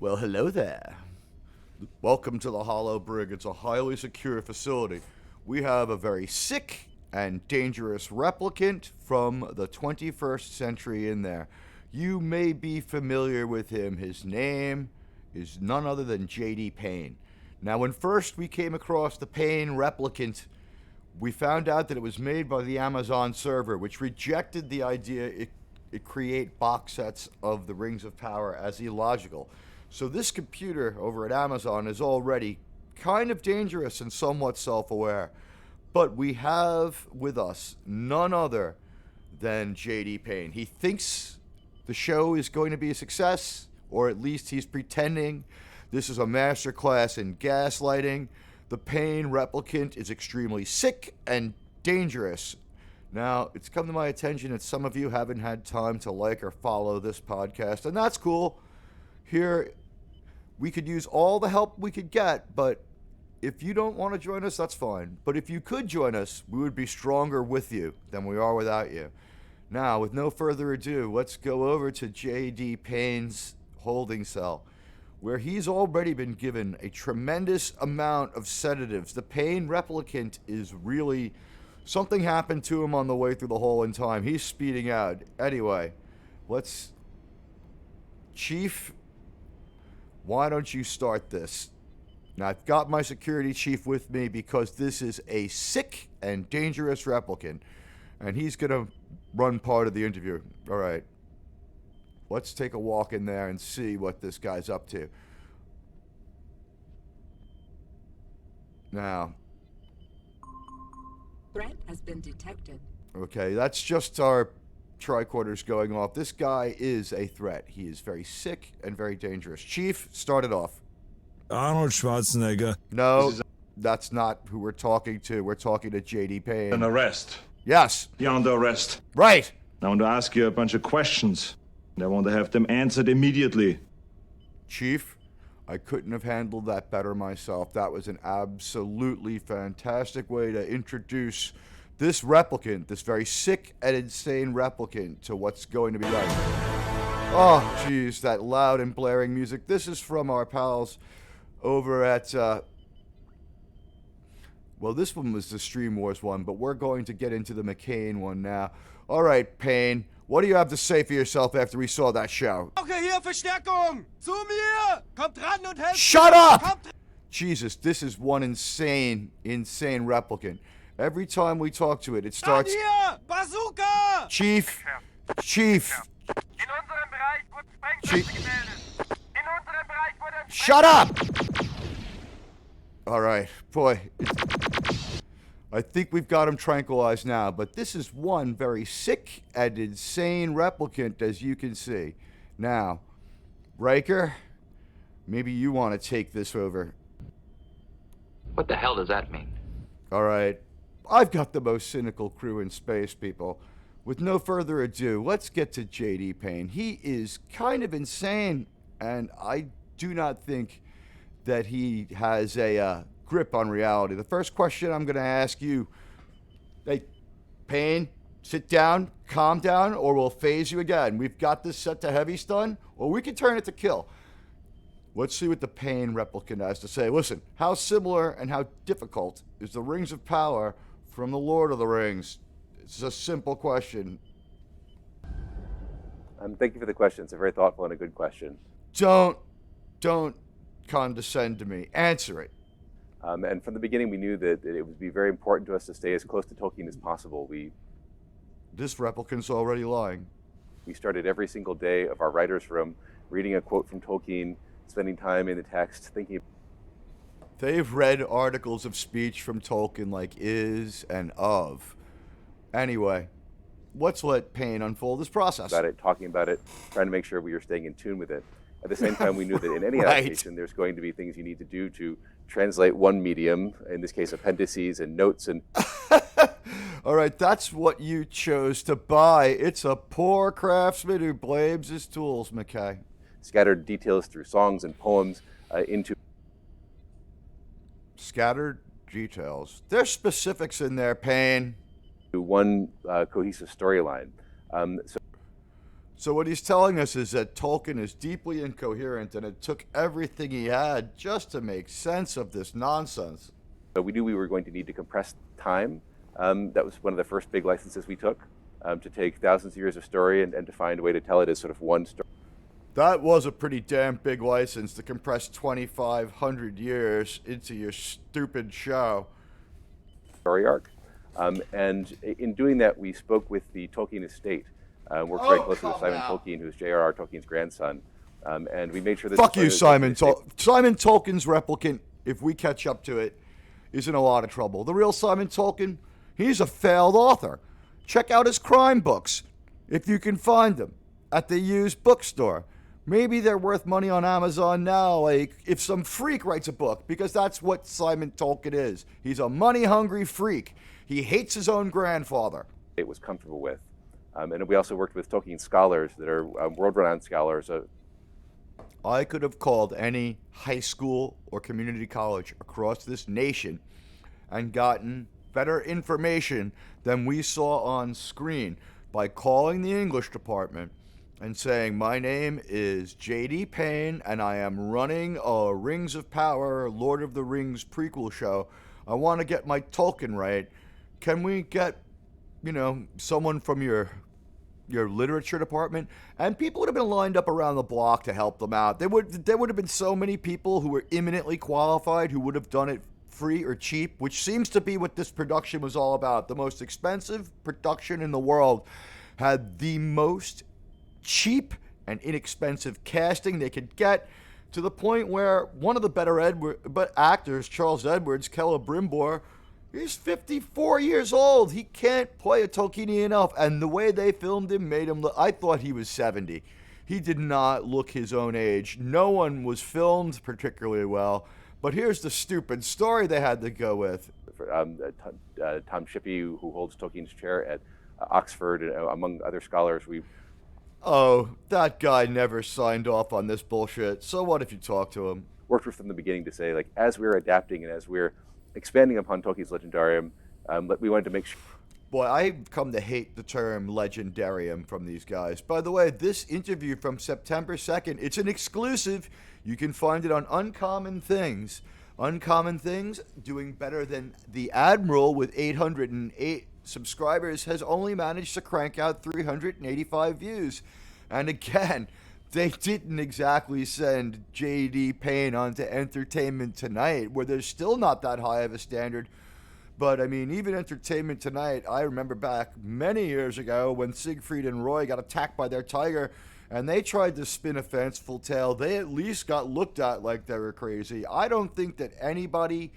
Well, hello there. Welcome to the Hollow Brig. It's a highly secure facility. We have a very sick and dangerous replicant from the 21st century in there. You may be familiar with him. His name is none other than J.D. PAYNE. Now, when first we came across the PAYNE replicant, we found out that it was made by the Amazon server, which rejected the idea it create box sets of the Rings of Power as illogical. So this computer over at Amazon is already kind of dangerous and somewhat self-aware. But we have with us none other than J.D. PAYNE. He thinks the show is going to be a success, or at least he's pretending. This is a masterclass in gaslighting. The PAYNE replicant is extremely sick and dangerous. Now, it's come to my attention that some of you haven't had time to like or follow this podcast, and that's cool. Here, we could use all the help we could get, but if you don't want to join us, that's fine. But if you could join us, we would be stronger with you than we are without you. Now, with no further ado, let's go over to J.D. PAYNE's holding cell, where he's already been given a tremendous amount of sedatives. The PAYNE replicant is really... something happened to him on the way through the hole in time. He's speeding out. Anyway, let's... Chief, why don't you start this? Now, I've got my security chief with me because this is a sick and dangerous replicant, and he's going to run part of the interview. All right. Let's take a walk in there and see what this guy's up to. Now... Threat has been detected. Okay, that's just our tricorders going off. This guy is a threat. He is very sick and very dangerous. Chief, start it off. Arnold Schwarzenegger. No, that's not who we're talking to. We're talking to J.D. PAYNE. An arrest. Yes. You're under arrest. Right. I want to ask you a bunch of questions, and I want to have them answered immediately. Chief, I couldn't have handled that better myself. That was an absolutely fantastic way to introduce this replicant, this very sick and insane replicant, to what's going to be like. Oh, geez, that loud and blaring music. This is from our pals over at, well, this one was the Stream Wars one, but we're going to get into the McCain one now. All right, PAYNE, what do you have to say for yourself after we saw that show? Shut up! Jesus, this is one insane replicant. Every time we talk to it, it starts... Bazooka! Chief! Shut up! All right, boy. I think we've got him tranquilized now, but this is one very sick and insane replicant, as you can see. Now, Riker, maybe you want to take this over. What the hell does that mean? All right. I've got the most cynical crew in space, people. With no further ado, let's get to J.D. PAYNE. He is kind of insane, and I do not think that he has a grip on reality. The first question I'm going to ask you, hey, PAYNE, sit down, calm down, or we'll phase you again. We've got this set to heavy stun, or we can turn it to kill. Let's see what the PAYNE replicant has to say. Listen, how similar and how difficult is the Rings of Power from the Lord of the Rings? It's a simple question. Thank you for the question. It's a very thoughtful and a good question. Don't condescend to me. Answer it. And from the beginning, we knew that it would be very important to us to stay as close to Tolkien as possible. This replicant's already lying. We started every single day of our writer's room reading a quote from Tolkien, spending time in the text, thinking. They've read articles of speech from Tolkien like is and of. Anyway, let's let PAYNE unfold this process. About it, talking about it, trying to make sure we were staying in tune with it. At the same time, we knew that in any Right. adaptation, there's going to be things you need to do to translate one medium, in this case, appendices and notes and... All right, that's what you chose to buy. It's a poor craftsman who blames his tools, McKay. Scattered details through songs and poems into... Scattered details. There's specifics in there, PAYNE. one cohesive storyline. So what he's telling us is that Tolkien is deeply incoherent, and it took everything he had just to make sense of this nonsense. But we knew we were going to need to compress time. That was one of the first big licenses we took, to take thousands of years of story and to find a way to tell it as sort of one story. That was a pretty damn big license to compress 2,500 years into your stupid show. Story arc. And in doing that, we spoke with the Tolkien estate. Worked very closely with Simon Tolkien, who's J.R.R. Tolkien's grandson. And we made sure that... Fuck you, Simon Simon Tolkien's replicant, if we catch up to it, is in a lot of trouble. The real Simon Tolkien, he's a failed author. Check out his crime books, if you can find them, at the used bookstore. Maybe they're worth money on Amazon now, like if some freak writes a book, because that's what Simon Tolkien is. He's a money-hungry freak. He hates his own grandfather. It was comfortable with. And we also worked with Tolkien scholars that are world-renowned scholars. I could have called any high school or community college across this nation and gotten better information than we saw on screen by calling the English department and saying, my name is J.D. PAYNE and I am running a Rings of Power, Lord of the Rings prequel show. I want to get my Tolkien right. Can we get, someone from your literature department? And people would have been lined up around the block to help them out. There would have been so many people who were eminently qualified who would have done it free or cheap, which seems to be what this production was all about. The most expensive production in the world had the most cheap and inexpensive casting they could get, to the point where one of the better actors, Charles Edwards, Celebrimbor, he's 54 years old. He can't play a Tolkienian elf. And the way they filmed him made him look... I thought he was 70. He did not look his own age. No one was filmed particularly well. But here's the stupid story they had to go with. Tom Shippey, who holds Tolkien's chair at Oxford, among other scholars, Oh, that guy never signed off on this bullshit. So what if you talk to him? Worked with from the beginning to say, like, as we're adapting and as we're expanding upon Tolkien's Legendarium, we wanted to make sure... Boy, I've come to hate the term Legendarium from these guys. By the way, this interview from September 2nd, it's an exclusive. You can find it on Uncommon Things. Uncommon Things, doing better than the Admiral with 808 subscribers, has only managed to crank out 385 views. And again, they didn't exactly send J.D. PAYNE onto Entertainment Tonight, where there's still not that high of a standard. But, I mean, even Entertainment Tonight, I remember back many years ago when Siegfried and Roy got attacked by their tiger, and they tried to spin a fanciful tale. They at least got looked at like they were crazy. I don't think that anybody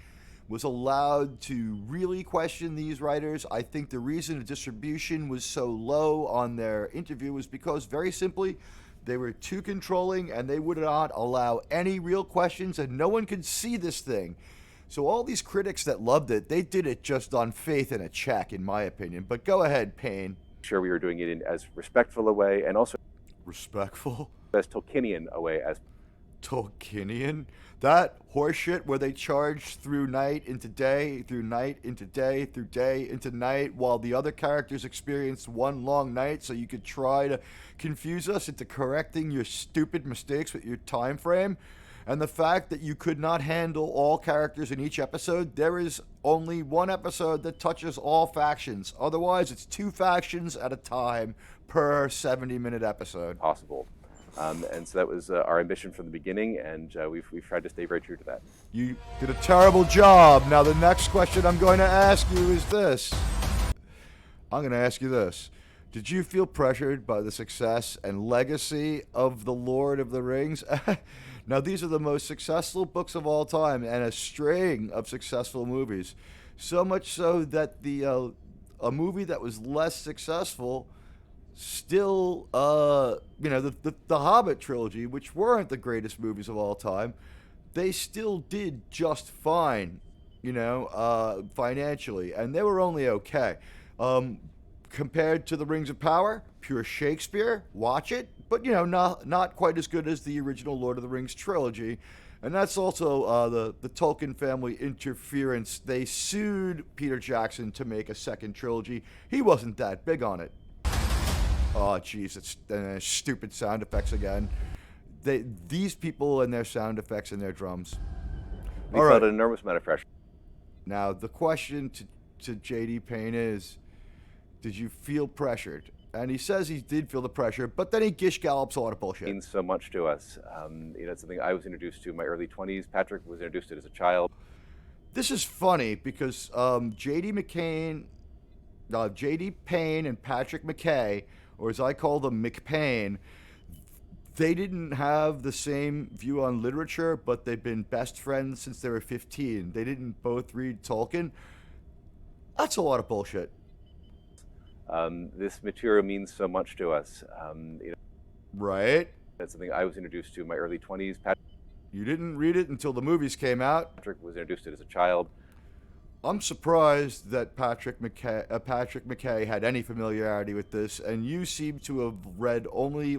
was allowed to really question these writers. I think the reason the distribution was so low on their interview was because, very simply, they were too controlling and they would not allow any real questions, and no one could see this thing. So all these critics that loved it, they did it just on faith and a check, in my opinion. But go ahead, PAYNE. Sure, we were doing it in as respectful a way, and also respectful, as Tolkienian a way as Tolkienian. That horseshit where they charge through night into day, through night into day, through day into night, while the other characters experience one long night, so you could try to confuse us into correcting your stupid mistakes with your time frame. And the fact that you could not handle all characters in each episode, there is only one episode that touches all factions. Otherwise, it's 2 factions at a time per 70-minute episode. Possible. And so that was our ambition from the beginning, and we've tried to stay very true to that. You did a terrible job. Now, the next question I'm going to ask you is this. I'm going to ask you this. Did you feel pressured by the success and legacy of The Lord of the Rings? Now, these are the most successful books of all time and a string of successful movies. So much so that a movie that was less successful still, the Hobbit trilogy, which weren't the greatest movies of all time, they still did just fine, financially. And they were only okay. Compared to The Rings of Power, pure Shakespeare, watch it. But, not quite as good as the original Lord of the Rings trilogy. And that's also the Tolkien family interference. They sued Peter Jackson to make a second trilogy. He wasn't that big on it. Oh, jeez, it's stupid sound effects again. These people and their sound effects and their drums. We felt an enormous amount of pressure. Now, the question to J.D. PAYNE is, did you feel pressured? And he says he did feel the pressure, but then he gish gallops a lot of bullshit. It means so much to us. It's something I was introduced to in my early 20s. Patrick was introduced to it as a child. This is funny because J.D. PAYNE and Patrick McKay, or as I call them, McPayne, they didn't have the same view on literature, but they've been best friends since they were 15. They didn't both read Tolkien. That's a lot of bullshit. This material means so much to us. Right? That's something I was introduced to in my early 20s. You didn't read it until the movies came out. Patrick was introduced to it as a child. I'm surprised that Patrick McKay had any familiarity with this, and you seem to have read only,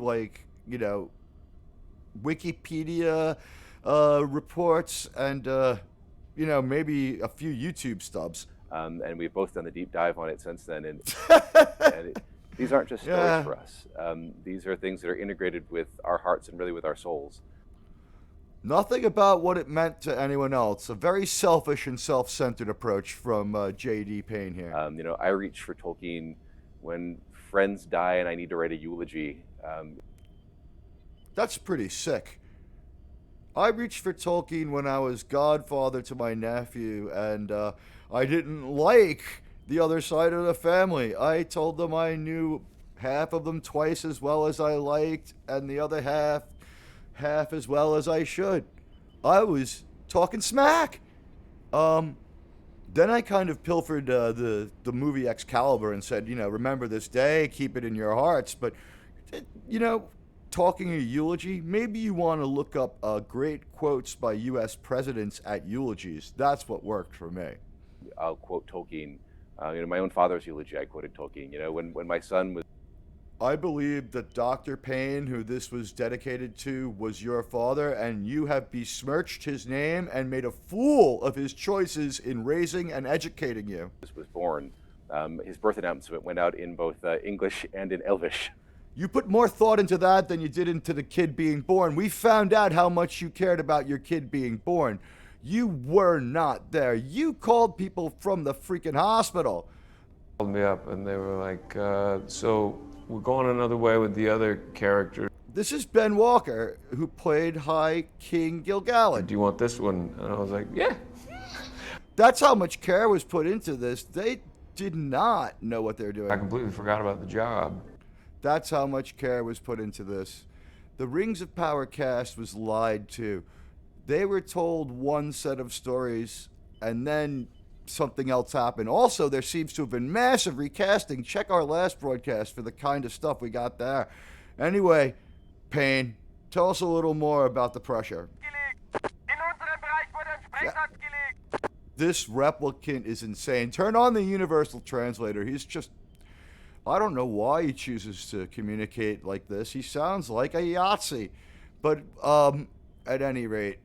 Wikipedia reports and, maybe a few YouTube stubs. And we've both done the deep dive on it since then. And, these aren't just stories for us. These are things that are integrated with our hearts and really with our souls. Nothing about what it meant to anyone else. A very selfish and self-centered approach from J.D. PAYNE here. I reach for Tolkien when friends die and I need to write a eulogy. That's pretty sick. I reached for Tolkien when I was godfather to my nephew, and I didn't like the other side of the family. I told them I knew half of them twice as well as I liked, and the other half as well as I should. I was talking smack. Then I kind of pilfered the movie Excalibur and said, remember this day, keep it in your hearts. But, talking a eulogy, maybe you want to look up great quotes by U.S. presidents at eulogies. That's what worked for me. I'll quote Tolkien. My own father's eulogy, I quoted Tolkien. When my son was... I believe that Dr. PAYNE, who this was dedicated to, was your father, and you have besmirched his name and made a fool of his choices in raising and educating you. Was born. His birth announcement went out in both English and in Elvish. You put more thought into that than you did into the kid being born. We found out how much you cared about your kid being born. You were not there. You called people from the freaking hospital. Called me up and they were like, so we're going another way with the other character. This is Ben Walker, who played High King Gilgalad. Do you want this one? And I was like, yeah. That's how much care was put into this. They did not know what they were doing. I completely forgot about the job. That's how much care was put into this. The Ringsofpower cast was lied to. They were told one set of stories, and then something else happened. Also, there seems to have been massive recasting. Check our last broadcast for the kind of stuff we got there. Anyway, PAYNE, tell us a little more about the pressure. This replicant is insane. Turn on the universal translator. He's just... I don't know why he chooses to communicate like this. He sounds like a Yahtzee. But at any rate,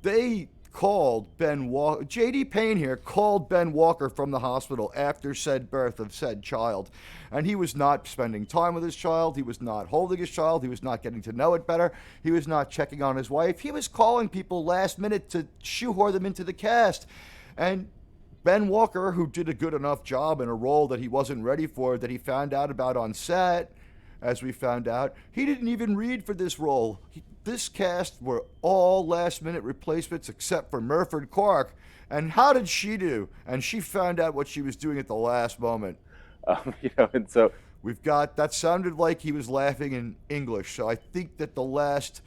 they called Ben Walker. J.D. PAYNE here called Ben Walker from the hospital after said birth of said child. And he was not spending time with his child. He was not holding his child. He was not getting to know it better. He was not checking on his wife. He was calling people last minute to shoehorn them into the cast. And Ben Walker, who did a good enough job in a role that he wasn't ready for, that he found out about on set, as we found out, he didn't even read for this role. This cast were all last-minute replacements except for Murford Clark. And how did she do? And she found out what she was doing at the last moment. And so... We've got... That sounded like he was laughing in English, so I think that the last...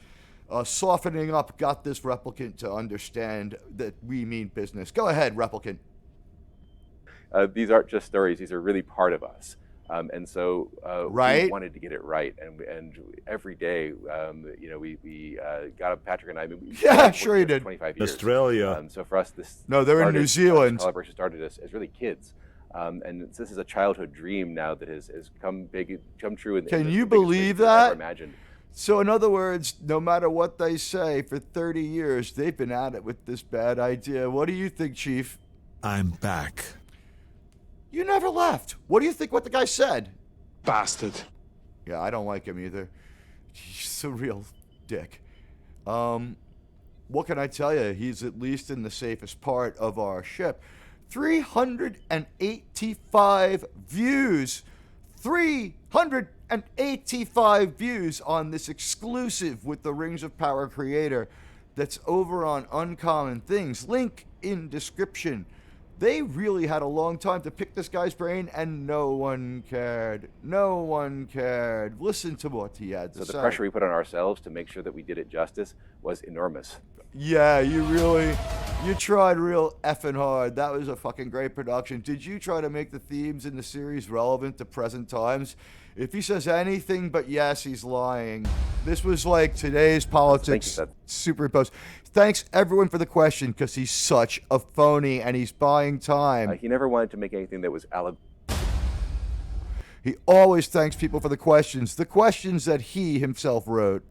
softening up got this replicant to understand that we mean business. Go ahead, replicant. These aren't just stories; these are really part of us, and so right? We wanted to get it right. And every day, we got up. Patrick and I. Sure you did. 25 years. Australia. So for us, this they're in New Zealand. Collaboration started as really kids, and this is a childhood dream now that has come true. Can you believe that? Imagined. So in other words, no matter what they say, for 30 years they've been at it with this bad idea. What do you think, Chief? I'm back. You never left. What do you think what the guy said? Bastard. Yeah, I don't like him either. He's a real dick. What can I tell you? He's at least in the safest part of our ship. 385 views. 385 views on this exclusive with the Rings of Power creator that's over on Uncommon Things. Link in description. They really had a long time to pick this guy's brain, and no one cared. No one cared. Listen to what he had to say. So the pressure we put on ourselves to make sure that we did it justice was enormous. Yeah, you tried real effing hard. That was a fucking great production. Did you try to make the themes in the series relevant to present times? If he says anything but yes, he's lying. This was like today's politics superimposed. Thanks everyone for the question, because he's such a phony and he's buying time. He never wanted to make anything that was He always thanks people for the questions that he himself wrote.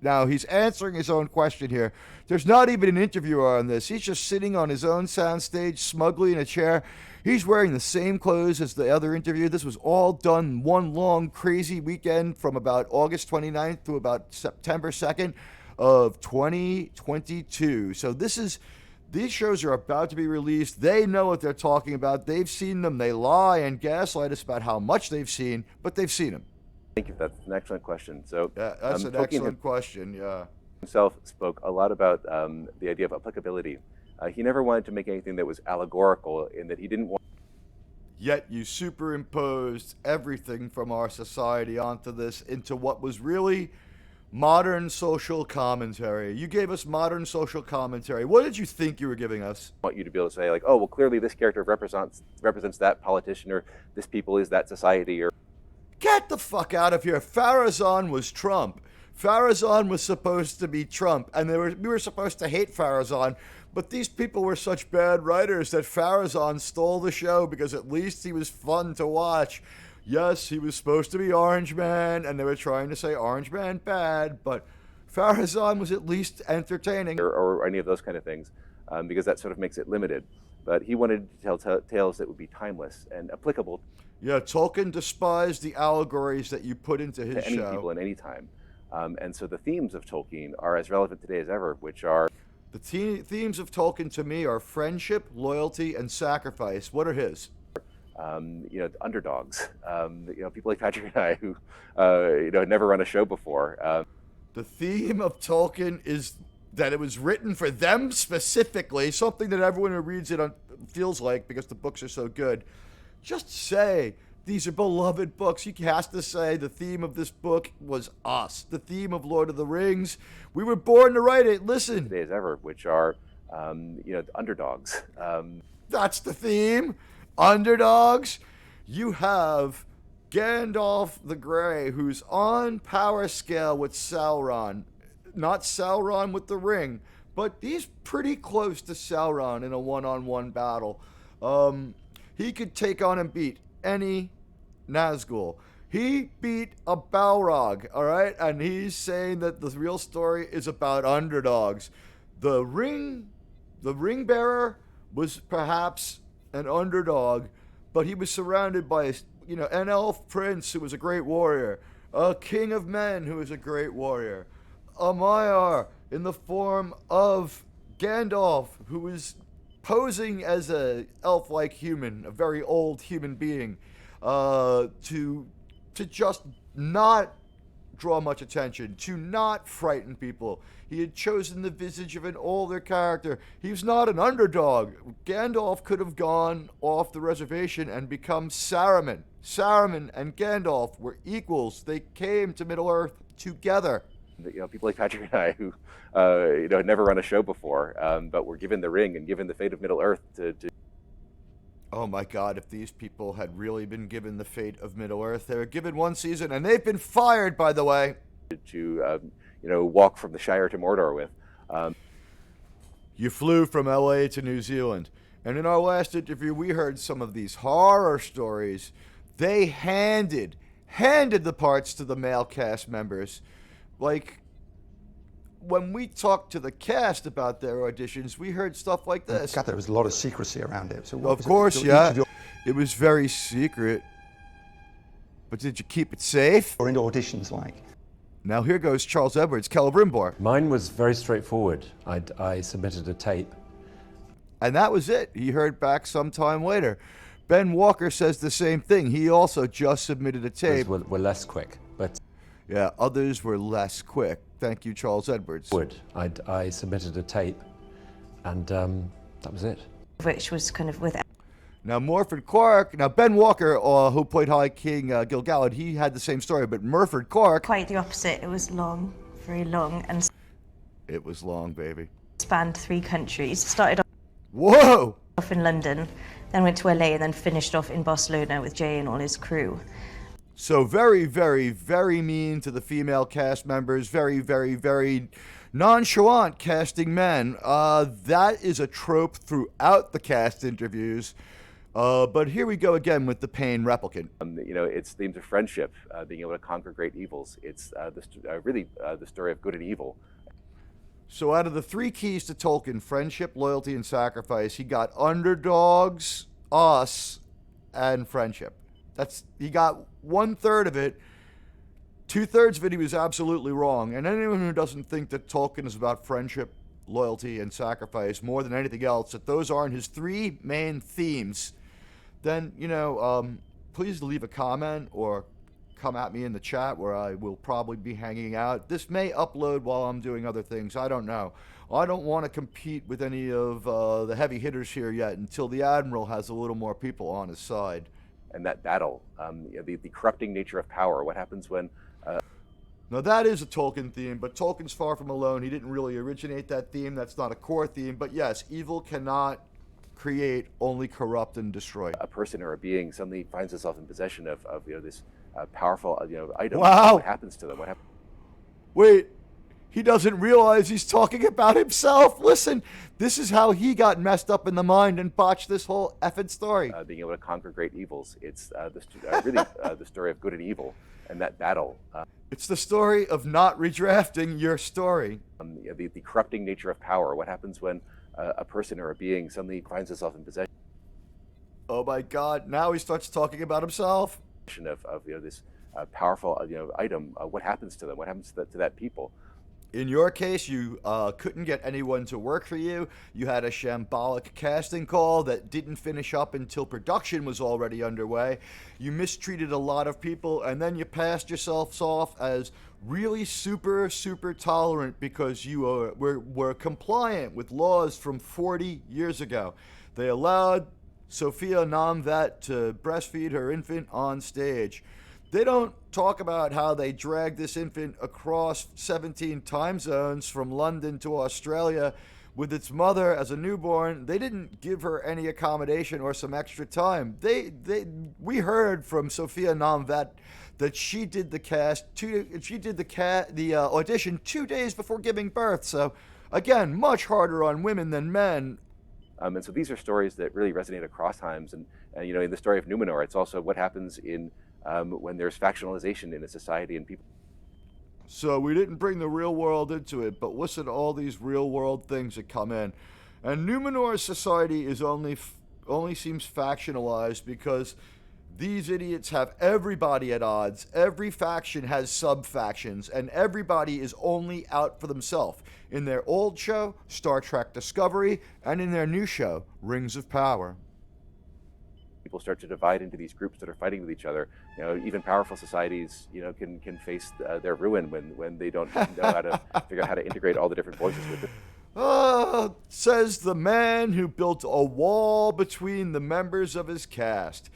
Now, he's answering his own question here. There's not even an interviewer on this. He's just sitting on his own soundstage, smugly in a chair. He's wearing the same clothes as the other interview. This was all done one long, crazy weekend from about August 29th to about September 2nd of 2022. So these shows are about to be released. They know what they're talking about. They've seen them. They lie and gaslight us about how much they've seen, but they've seen them. Thank you. That's an excellent question. So yeah, that's an excellent question. Yeah. Himself spoke a lot about the idea of applicability. He never wanted to make anything that was allegorical, in that he didn't want. Yet you superimposed everything from our society onto this into what was really modern social commentary. You gave us modern social commentary. What did you think you were giving us? I want you to be able to say, like, oh, well, clearly this character represents that politician, or this people is that society, or. Get the fuck out of here. Farazan was Trump. Farazan was supposed to be Trump, and we were supposed to hate Farazan, but these people were such bad writers that Farazan stole the show because at least he was fun to watch. Yes, he was supposed to be Orange Man, and they were trying to say Orange Man bad, but Farazan was at least entertaining. Or any of those kind of things, because that sort of makes it limited. But he wanted to tell tales that would be timeless and applicable. Yeah, Tolkien despised the allegories that you put into his to any show. People in any time. And so the themes of Tolkien are as relevant today as ever, which are... The themes of Tolkien to me are friendship, loyalty, and sacrifice. What are his? Underdogs. People like Patrick and I who, had never run a show before. The theme of Tolkien is that it was written for them specifically, something that everyone who reads it feels like because the books are so good. Just say, these are beloved books. He has to say the theme of this book was us. The theme of Lord of the Rings. We were born to write it. Listen. Today as ever, which are, underdogs. That's the theme. Underdogs. You have Gandalf the Grey, who's on power scale with Sauron. Not Sauron with the ring, but he's pretty close to Sauron in a one-on-one battle. He could take on and beat any Nazgul. He beat a Balrog, all right? And he's saying that the real story is about underdogs. The ring bearer was perhaps an underdog, but he was surrounded by, an elf prince who was a great warrior, a king of men who was a great warrior, a Maiar in the form of Gandalf, who was posing as a elf-like human, a very old human being, to just not draw much attention, to not frighten people. He had chosen the visage of an older character. He was not an underdog. Gandalf could have gone off the reservation and become Saruman. Saruman and Gandalf were equals. They came to Middle-earth together. People like Patrick and I who, had never run a show before, but were given the ring and given the fate of Middle-earth to... Oh my God, if these people had really been given the fate of Middle-earth, they were given one season, and they've been fired, by the way. To walk from the Shire to Mordor with. You flew from LA to New Zealand, and in our last interview, we heard some of these horror stories. They handed the parts to the male cast members. Like, when we talked to the cast about their auditions, we heard stuff like this. God, there was a lot of secrecy around it. So of course, yeah. It was very secret. But did you keep it safe? Or into auditions like. Now here goes Charles Edwards, Celebrimbor. Mine was very straightforward. I submitted a tape. And that was it. He heard back sometime later. Ben Walker says the same thing. He also just submitted a tape. Were less quick, but yeah, others were less quick. Thank you, Charles Edwards. I submitted a tape, and that was it. Which was kind of with. Now Morford Clark. Now Ben Walker, who played High King Gil-galad, he had the same story. But Morford Clark. Quite the opposite. It was long, very long, and. It was long, baby. Spanned 3 countries. Started off in London, then went to LA, and then finished off in Barcelona with Jay and all his crew. So very, very, very mean to the female cast members. Very, very, very nonchalant casting men. That is a trope throughout the cast interviews. But here we go again with the PAYNE replicant. It's themes of friendship, being able to conquer great evils. It's really the story of good and evil. So out of the 3 keys to Tolkien, friendship, loyalty, and sacrifice, he got underdogs, us, and friendship. He got 1/3 of it. 2/3 of it he was absolutely wrong. And anyone who doesn't think that Tolkien is about friendship, loyalty, and sacrifice more than anything else, that those aren't his 3 main themes, then, please leave a comment or come at me in the chat where I will probably be hanging out. This may upload while I'm doing other things. I don't know. I don't want to compete with any of the heavy hitters here yet until the Admiral has a little more people on his side. And that battle, the corrupting nature of power. What happens when... Now that is a Tolkien theme, but Tolkien's far from alone. He didn't really originate that theme. That's not a core theme. But yes, evil cannot create, only corrupt and destroy. A person or a being suddenly finds himself in possession of this powerful item. Wow. What happens to them? Wait, he doesn't realize he's talking about himself. Listen, this is how he got messed up in the mind and botched this whole effing story. Being able to conquer great evils. It's really the story of good and evil, and that battle. It's the story of not redrafting your story. The corrupting nature of power. What happens when a person or a being suddenly finds himself in possession? Oh my God! Now he starts talking about himself. Of this powerful item. What happens to them? What happens to that people? In your case, you couldn't get anyone to work for you. You had a shambolic casting call that didn't finish up until production was already underway. You mistreated a lot of people, and then you passed yourselves off as really super, super tolerant because you were compliant with laws from 40 years ago. They allowed Sophia Namvet to breastfeed her infant on stage. They don't talk about how they dragged this infant across 17 time zones from London to Australia with its mother as a newborn. They didn't give her any accommodation or some extra time. We heard from Sophia Namvet that she did the audition 2 days before giving birth. So again, much harder on women than men. And so these are stories that really resonate across times. And in the story of Numenor, it's also what happens in when there's factionalization in a society and people. So we didn't bring the real world into it, but listen to all these real world things that come in. And Numenor's society is only seems factionalized because these idiots have everybody at odds. Every faction has sub-factions, and everybody is only out for themselves. In their old show, Star Trek Discovery, and in their new show, Rings of Power. People start to divide into these groups that are fighting with each other. Even powerful societies, can face their ruin when they don't know how to figure out how to integrate all the different voices with it. Says the man who built a wall between the members of his cast.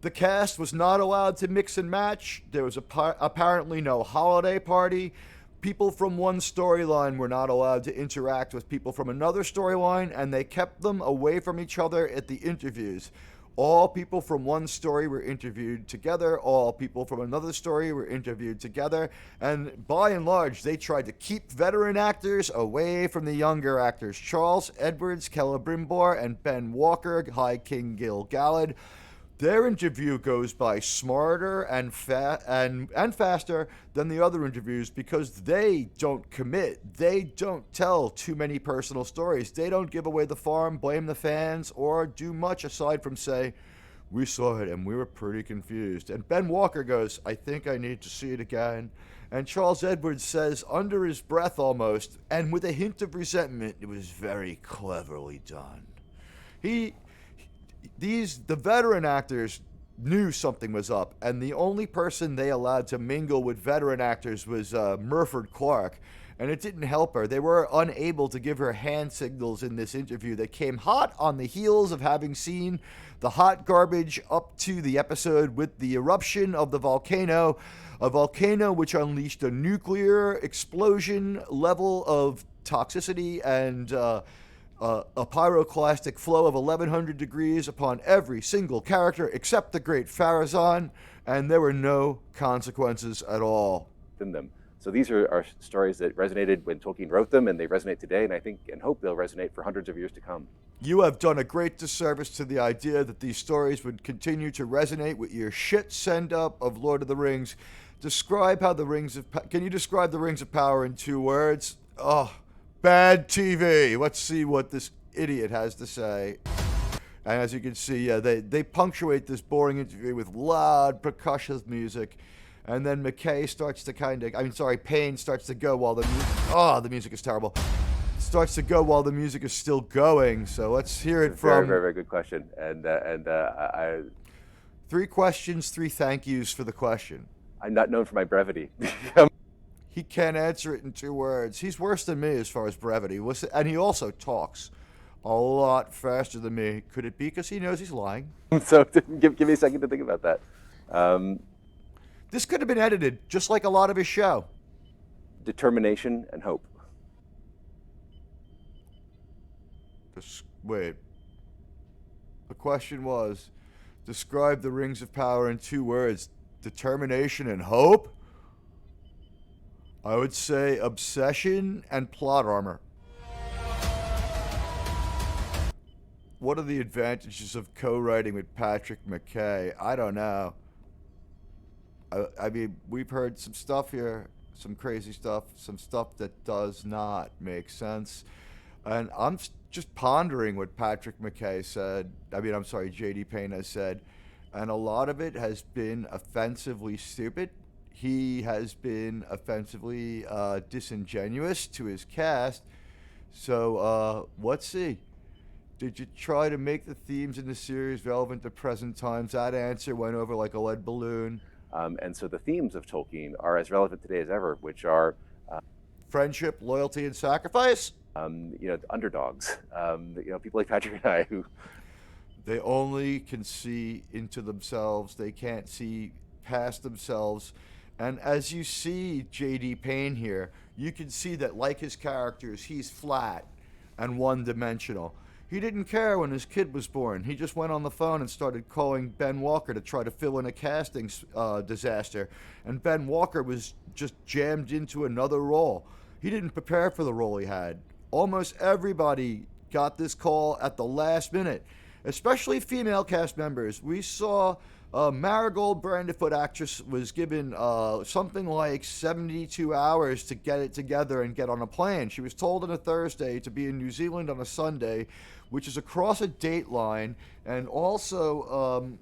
The cast was not allowed to mix and match. There was apparently no holiday party. People from one storyline were not allowed to interact with people from another storyline, and they kept them away from each other at the interviews. All people from one story were interviewed together. All people from another story were interviewed together. And by and large, they tried to keep veteran actors away from the younger actors. Charles Edwards, Celebrimbor, and Ben Walker, High King Gil-galad. Their interview goes by smarter and faster than the other interviews because they don't commit. They don't tell too many personal stories. They don't give away the farm, blame the fans, or do much aside from say, We saw it and we were pretty confused. And Ben Walker goes, I think I need to see it again. And Charles Edwards says, under his breath almost, and with a hint of resentment, it was very cleverly done. The veteran actors knew something was up, and the only person they allowed to mingle with veteran actors was Murford Clark, and it didn't help her. They were unable to give her hand signals in this interview that came hot on the heels of having seen the hot garbage up to the episode with the eruption of the volcano, a volcano which unleashed a nuclear explosion level of toxicity and a pyroclastic flow of 1100 degrees upon every single character except the great Pharazôn, and there were no consequences at all. In them. So these are stories that resonated when Tolkien wrote them, and they resonate today, and I think and hope they'll resonate for hundreds of years to come. You have done a great disservice to the idea that these stories would continue to resonate with your shit send-up of Lord of the Rings. Describe how can you describe the Rings of Power in 2 words? Oh, bad TV. Let's see what this idiot has to say. And as you can see, they punctuate this boring interview with loud percussive music. And then PAYNE starts to go while the music is terrible. Starts to go while the music is still going. So let's hear it from... Very, very, very good question. And 3 questions, 3 thank yous for the question. I'm not known for my brevity. He can't answer it in 2 words. He's worse than me as far as brevity. And he also talks a lot faster than me. Could it be because he knows he's lying? So give me a second to think about that. This could have been edited, just like a lot of his show. Determination and hope. Wait. The question was, describe the Rings of Power in 2 words. Determination and hope? I would say obsession and plot armor. What are the advantages of co-writing with Patrick McKay? I don't know. I mean, we've heard some stuff here, some crazy stuff, some stuff that does not make sense. And I'm just pondering what Patrick McKay said. J.D. Payne has said. And a lot of it has been offensively stupid. He has been offensively disingenuous to his cast. So let's see. Did you try to make the themes in the series relevant to present times? That answer went over like a lead balloon. And so the themes of Tolkien are as relevant today as ever, which are friendship, loyalty, and sacrifice. The underdogs. People like Patrick and I who they only can see into themselves. They can't see past themselves. And as you see J.D. Payne here, you can see that, like his characters, he's flat and one-dimensional. He didn't care when his kid was born. He just went on the phone and started calling Ben Walker to try to fill in a casting disaster. And Ben Walker was just jammed into another role. He didn't prepare for the role he had. Almost everybody got this call at the last minute, especially female cast members. We saw Marigold Brandyfoot actress was given something like 72 hours to get it together and get on a plane. She was told on a Thursday to be in New Zealand on a Sunday, which is across a date line, and also,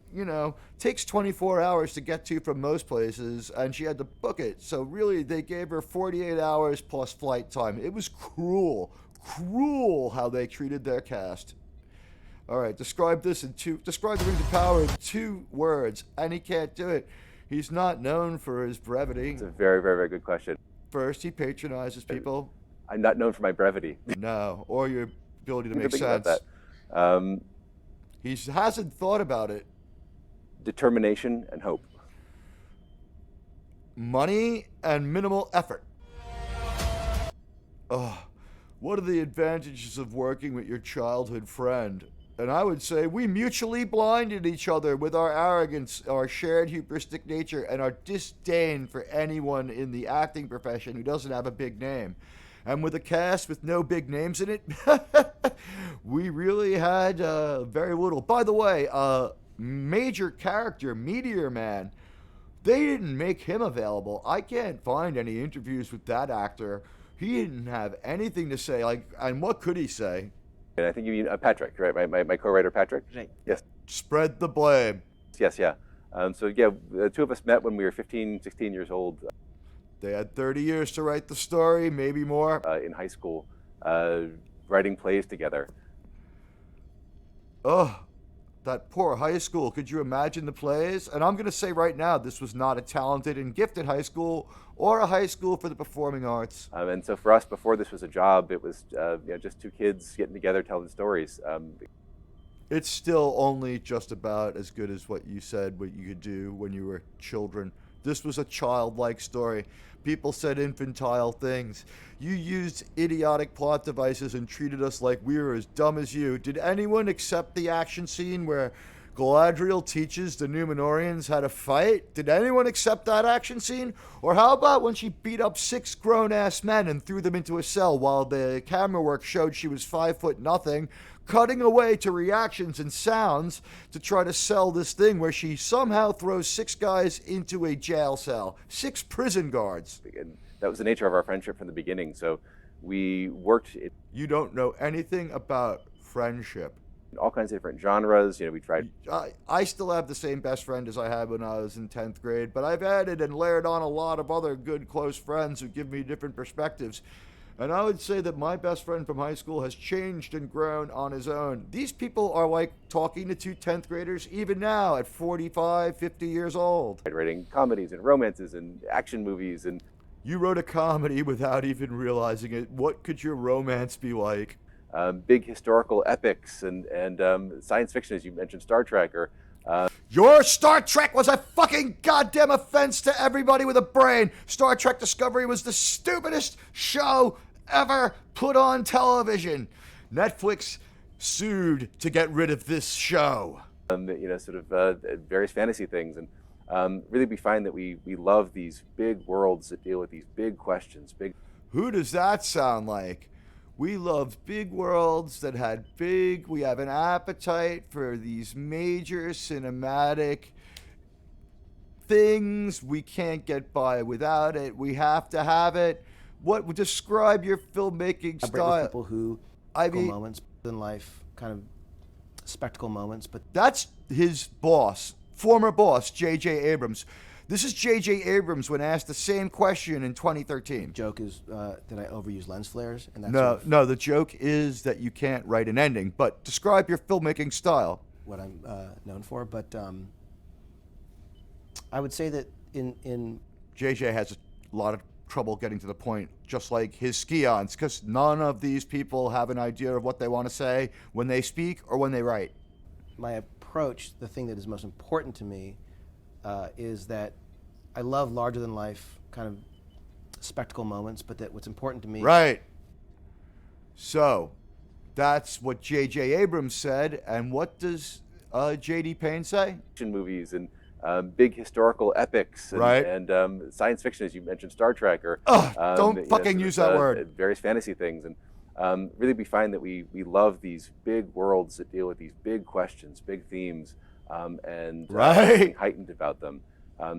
takes 24 hours to get to from most places, and she had to book it. So really, they gave her 48 hours plus flight time. It was cruel how they treated their cast. All right, describe the Rings of Power in 2 words, and he can't do it. He's not known for his brevity. It's a very, very, very good question. First, he patronizes people. I'm not known for my brevity. No, or your ability to make think sense. about that. He hasn't thought about it. Determination and hope. Money and minimal effort. What are the advantages of working with your childhood friend? And I would say we mutually blinded each other with our arrogance, our shared hubristic nature, and our disdain for anyone in the acting profession who doesn't have a big name. And with a cast with no big names in it, we really had very little. By the way, major character, Meteor Man, they didn't make him available. I can't find any interviews with that actor. He didn't have anything to say. And what could he say? And I think you mean Patrick, right? My co-writer Patrick? Right. Yes. Spread the blame. Yes, yeah. So yeah, the two of us met when we were 15, 16 years old. They had 30 years to write the story, maybe more. In high school, writing plays together. Oh, that poor high school. Could you imagine the plays? And I'm going to say right now, this was not a talented and gifted high school or a high school for the performing arts. And so for us, before this was a job, it was just two kids getting together telling stories. It's still only just about as good as what you said, what you could do when you were children. This was a childlike story. People said infantile things. You used idiotic plot devices and treated us like we were as dumb as you. Did anyone accept the action scene where Galadriel teaches the Númenóreans how to fight? Did anyone accept that action scene? Or how about when she beat up 6 grown-ass men and threw them into a cell while the camera work showed she was 5'0", cutting away to reactions and sounds to try to sell this thing where she somehow throws 6 guys into a jail cell, 6 prison guards. And that was the nature of our friendship from the beginning. So we worked in You don't know anything about friendship. all kinds of different genres. We tried. I still have the same best friend as I had when I was in 10th grade, but I've added and layered on a lot of other good close friends who give me different perspectives. And I would say that my best friend from high school has changed and grown on his own. These people are like talking to 2 10th graders even now at 45, 50 years old. Writing comedies and romances and action movies. And You wrote a comedy without even realizing it. What could your romance be like? big historical epics and science fiction, as you mentioned, Star Trek. Or Your Star Trek was a fucking goddamn offense to everybody with a brain. Star Trek Discovery was the stupidest show ever put on television. Netflix sued to get rid of this show. Various fantasy things. And really we find that we love these big worlds that deal with these big questions. Who does that sound like? We loved big worlds that had we have an appetite for these major cinematic things. We can't get by without it. We have to have it. What would describe your filmmaking style? People who moments in life, kind of spectacle moments, but that's his boss, former boss, J.J. Abrams. This is J.J. Abrams when asked the same question in 2013. Joke is that I overuse lens flares, and that's No. The joke is that you can't write an ending. But describe your filmmaking style. What I'm known for, but I would say that in J.J. has a lot of trouble getting to the point, just like his ski-ons, because none of these people have an idea of what they want to say when they speak or when they write. My approach, the thing that is most important to me, is that I love larger-than-life kind of spectacle moments, but that what's important to me... Right. So, that's what J.J. Abrams said, and what does J.D. Payne say? Movies and big historical epics and science fiction, as you mentioned, Star Trek. Or don't fucking use that word. Various fantasy things. And really we find that we love these big worlds that deal with these big questions, big themes, and heightened about them.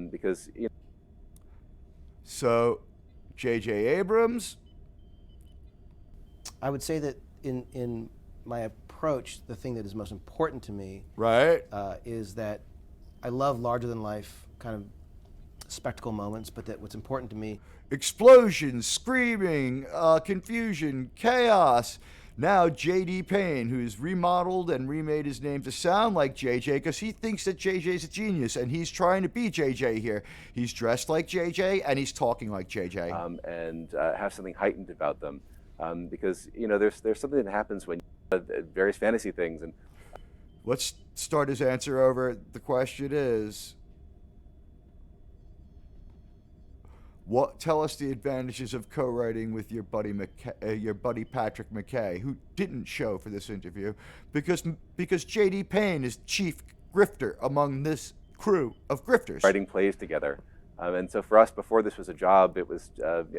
Because So, J.J. Abrams? I would say that in my approach, the thing that is most important to me is that I love larger-than-life kind of spectacle moments, but that what's important to me... Explosions, screaming, confusion, chaos. Now J.D. Payne, who's remodeled and remade his name to sound like J.J. because he thinks that J.J.'s a genius, and he's trying to be J.J. here. He's dressed like J.J., and he's talking like J.J. And have something heightened about them. Because, there's something that happens when various fantasy things. And let's start his answer over. The question is, tell us the advantages of co-writing with your buddy Patrick McKay, who didn't show for this interview, because J.D. Payne is chief grifter among this crew of grifters. Writing plays together. And so for us, before this was a job, it was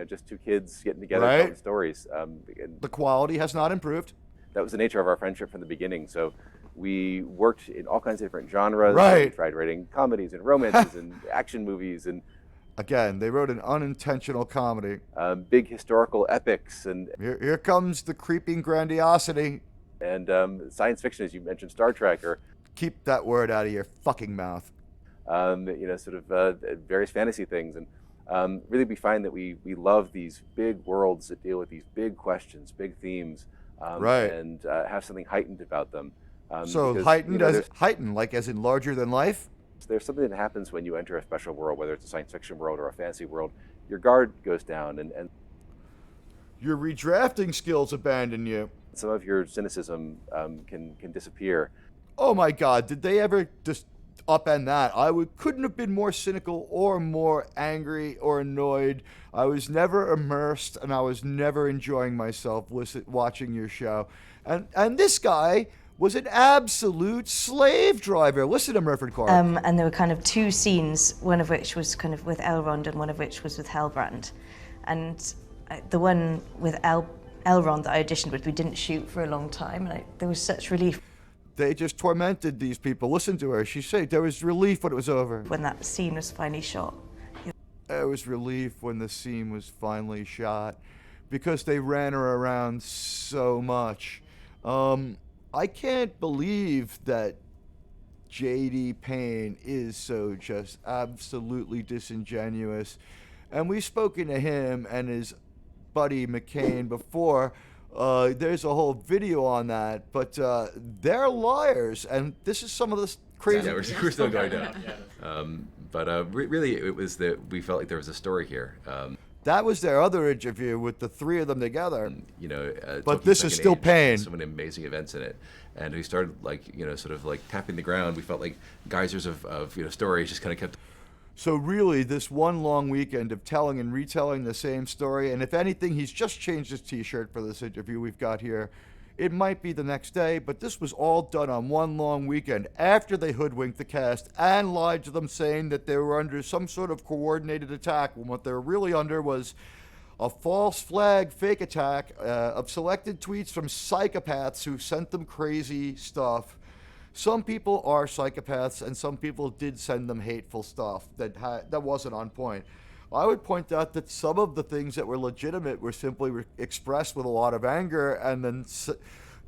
just two kids getting together telling stories. The quality has not improved. That was the nature of our friendship from the beginning. So we worked in all kinds of different genres. We tried writing comedies and romances and action movies. And again, they wrote an unintentional comedy. Big historical epics. And here comes the creeping grandiosity. And science fiction, as you mentioned, Star Trek. Or Keep that word out of your fucking mouth. Sort of various fantasy things. And really we find that we love these big worlds that deal with these big questions, big themes, and have something heightened about them. So because, heightened, heightened, like as in larger than life? There's something that happens when you enter a special world, whether it's a science fiction world or a fantasy world. Your guard goes down, and your redrafting skills abandon you. Some of your cynicism can disappear. Oh my God, did they ever just upend that? Couldn't have been more cynical or more angry or annoyed. I was never immersed, and I was never enjoying myself watching your show. And this guy was an absolute slave driver. Listen to Murphy Clark. And there were kind of two scenes, one of which was kind of with Elrond and one of which was with Halbrand. And the one with Elrond that I auditioned with, we didn't shoot for a long time, and there was such relief. They just tormented these people. Listen to her. She said there was relief when it was over. When that scene was finally shot. There was relief when the scene was finally shot because they ran her around so much. I can't believe that J.D. PAYNE is so just absolutely disingenuous. And we've spoken to him and his buddy McCain before. There's a whole video on that, but they're liars, and this is some of the crazy. Yeah, we're still going down. Really, it was that we felt like there was a story here. That was their other interview with the three of them together. But Tolkien's this is Second still Age PAYNE. had so many amazing events in it, and we started sort of like tapping the ground. We felt like geysers of stories just kind of kept. So really, this one long weekend of telling and retelling the same story, and if anything, he's just changed his T-shirt for this interview we've got here. It might be the next day, but this was all done on one long weekend after they hoodwinked the cast and lied to them, saying that they were under some sort of coordinated attack, when what they were really under was a false flag fake attack of selected tweets from psychopaths who sent them crazy stuff. Some people are psychopaths, and some people did send them hateful stuff that wasn't on point. I would point out that some of the things that were legitimate were simply expressed with a lot of anger and then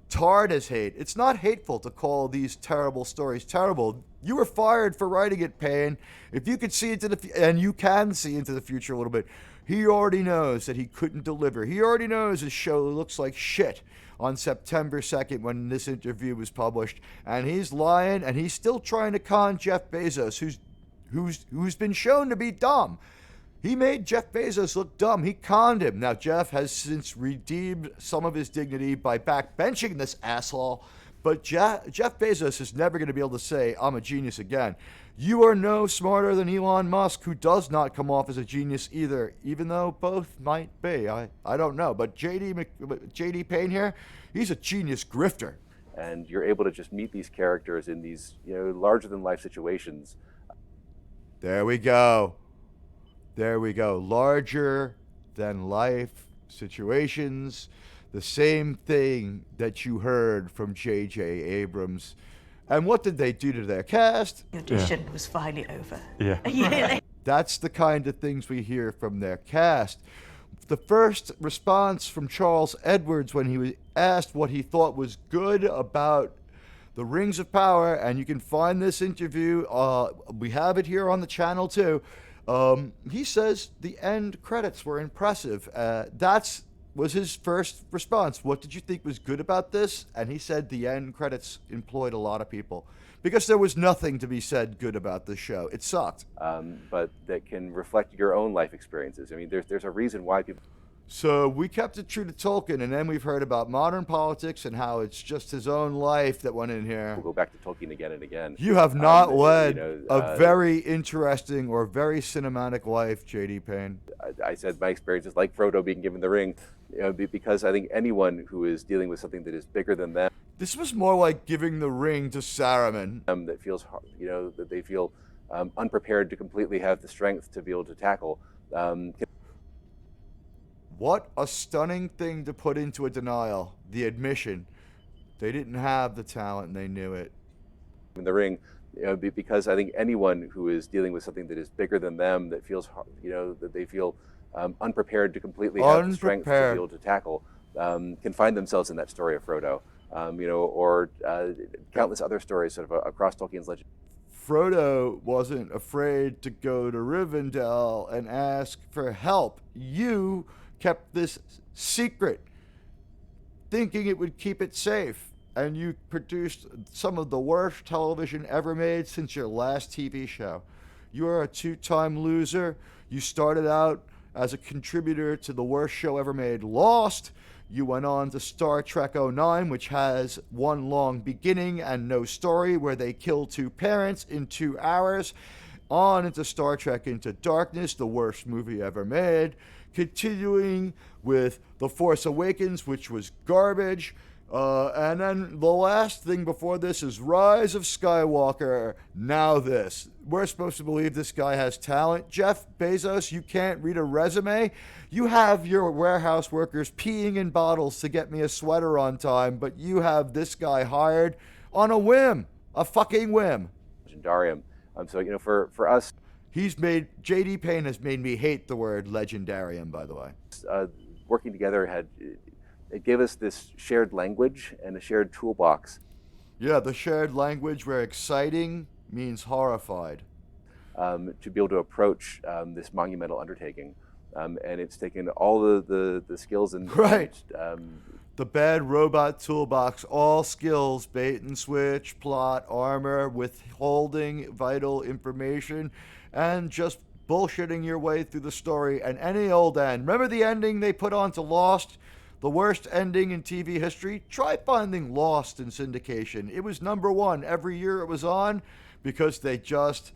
tarred as hate. It's not hateful to call these terrible stories terrible. You were fired for writing it, PAYNE. If you could see into and you can see into the future a little bit, he already knows that he couldn't deliver. He already knows his show looks like shit on September 2nd when this interview was published, and he's lying, and he's still trying to con Jeff Bezos, who's been shown to be dumb. He made Jeff Bezos look dumb. He conned him. Now, Jeff has since redeemed some of his dignity by backbenching this asshole, but Jeff Bezos is never going to be able to say, I'm a genius again. You are no smarter than Elon Musk, who does not come off as a genius either, even though both might be. I don't know. But J.D. PAYNE here, he's a genius grifter. And you're able to just meet these characters in these larger-than-life situations. There we go. There we go. Larger than life situations. The same thing that you heard from J.J. Abrams. And what did they do to their cast? The audition was finally over. Yeah. That's the kind of things we hear from their cast. The first response from Charles Edwards when he was asked what he thought was good about the Rings of Power, and you can find this interview, we have it here on the channel too. He says the end credits were impressive. That was his first response. What did you think was good about this? And he said the end credits employed a lot of people because there was nothing to be said good about this show. It sucked. But that can reflect your own life experiences. I mean, there's a reason why people. So we kept it true to Tolkien, and then we've heard about modern politics and how it's just his own life that went in here. We'll go back to Tolkien again and again. You have not led a very interesting or very cinematic life, J.D. PAYNE. I said my experience is like Frodo being given the ring, because I think anyone who is dealing with something that is bigger than them. This was more like giving the ring to Saruman. That feels, that they feel unprepared to completely have the strength to be able to tackle. What a stunning thing to put into a denial, the admission. They didn't have the talent and they knew it. In the ring, because I think anyone who is dealing with something that is bigger than them, that feels, that they feel unprepared to completely have the strength to be able to tackle, can find themselves in that story of Frodo. or countless other stories sort of across Tolkien's legend. Frodo wasn't afraid to go to Rivendell and ask for help. You kept this secret, thinking it would keep it safe, and you produced some of the worst television ever made since your last TV show. You are a two-time loser. You started out as a contributor to the worst show ever made, Lost. You went on to Star Trek 09, which has one long beginning and no story, where they kill two parents in 2 hours. On into Star Trek Into Darkness, the worst movie ever made. Continuing with The Force Awakens, which was garbage. And then the last thing before this is Rise of Skywalker. Now this. We're supposed to believe this guy has talent. Jeff Bezos, you can't read a resume. You have your warehouse workers peeing in bottles to get me a sweater on time, but you have this guy hired on a whim. A fucking whim. Legendarium. So, for us... J.D. Payne has made me hate the word legendarium, by the way. Working together it gave us this shared language and a shared toolbox. Yeah, the shared language where exciting means horrified. To be able to approach this monumental undertaking. And it's taken all the skills and... Right. The bad robot toolbox, all skills, bait and switch, plot, armor, withholding vital information, and just bullshitting your way through the story and any old end. Remember the ending they put on to Lost? The worst ending in TV history? Try finding Lost in syndication. It was #1 every year it was on because they just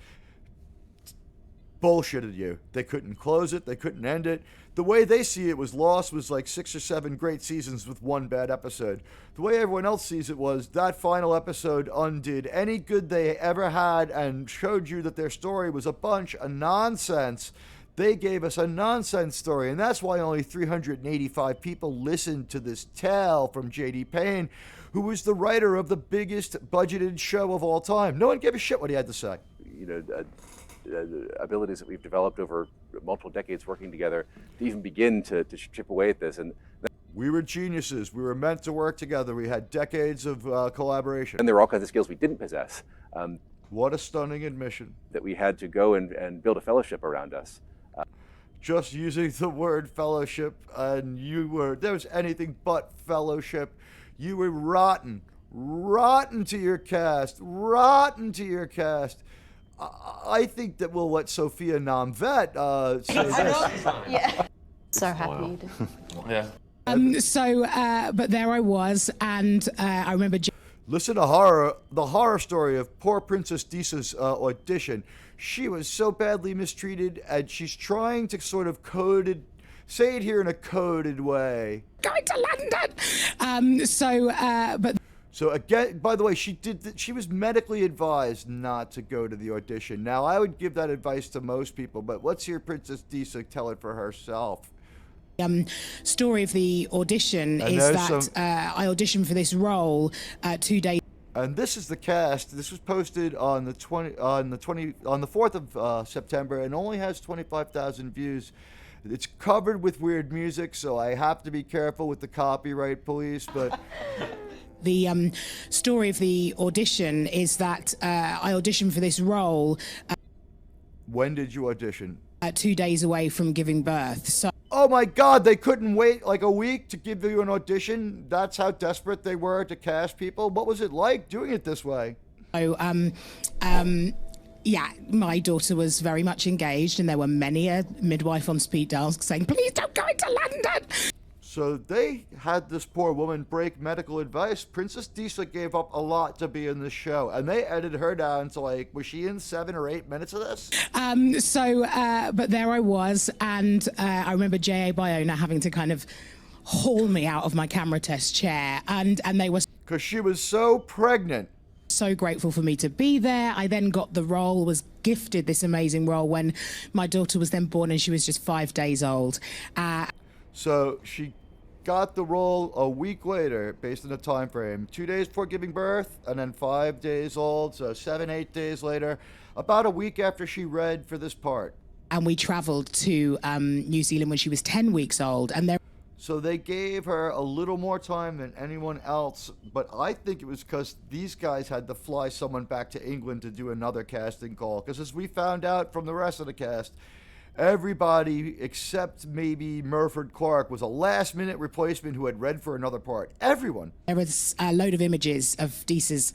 bullshitted you. They couldn't close it. They couldn't end it. The way they see it was Lost was like 6 or 7 great seasons with one bad episode. The way everyone else sees it was that final episode undid any good they ever had and showed you that their story was a bunch of nonsense. They gave us a nonsense story, and that's why only 385 people listened to this tale from J.D. Payne, who was the writer of the biggest budgeted show of all time. No one gave a shit what he had to say. Abilities that we've developed over multiple decades working together to even begin to chip away at this. And we were geniuses. We were meant to work together. We had decades of collaboration. And there were all kinds of skills we didn't possess. What a stunning admission. That we had to go and build a fellowship around us. Just using the word fellowship, and there was anything but fellowship. You were rotten to your cast. I think that we'll let Sophia Namvet say this. Yeah. So happy you did. Yeah. But there I was, and I remember... Listen to the horror story of poor Princess Disa's audition. She was so badly mistreated, and she's trying to sort of say it here in a coded way. Going to London! So again, by the way, she was medically advised not to go to the audition. Now, I would give that advice to most people, but let's hear Princess Disa tell it for herself. Story of the audition is that I auditioned for this role 2 days. And this is the cast. This was posted on the 4th of September, and only has 25,000 views. It's covered with weird music, so I have to be careful with the copyright police. But the story of the audition is that I auditioned for this role. When did you audition? 2 days away from giving birth. So. Oh my God, they couldn't wait like a week to give you an audition? That's how desperate they were to cast people? What was it like doing it this way? Yeah, my daughter was very much engaged, and there were many a midwife on speed dial saying, please don't go into London. So they had this poor woman break medical advice. Princess Disa gave up a lot to be in the show, and they edited her down to was she in 7 or 8 minutes of this? But there I was, and I remember J.A. PAYNE having to kind of haul me out of my camera test chair, and they were... Because she was so pregnant. So grateful for me to be there. I then got the role, was gifted this amazing role when my daughter was then born, and she was just 5 days old. So she got the role a week later, based on the time frame. 2 days before giving birth, and then 5 days old, so 7-8 days later, about a week after she read for this part. And we traveled to New Zealand when she was 10 weeks old, and there. So they gave her a little more time than anyone else, but I think it was because these guys had to fly someone back to England to do another casting call. Because as we found out from the rest of the cast, everybody except maybe Murford Clark was a last-minute replacement who had read for another part. Everyone. There was a load of images of Deesa's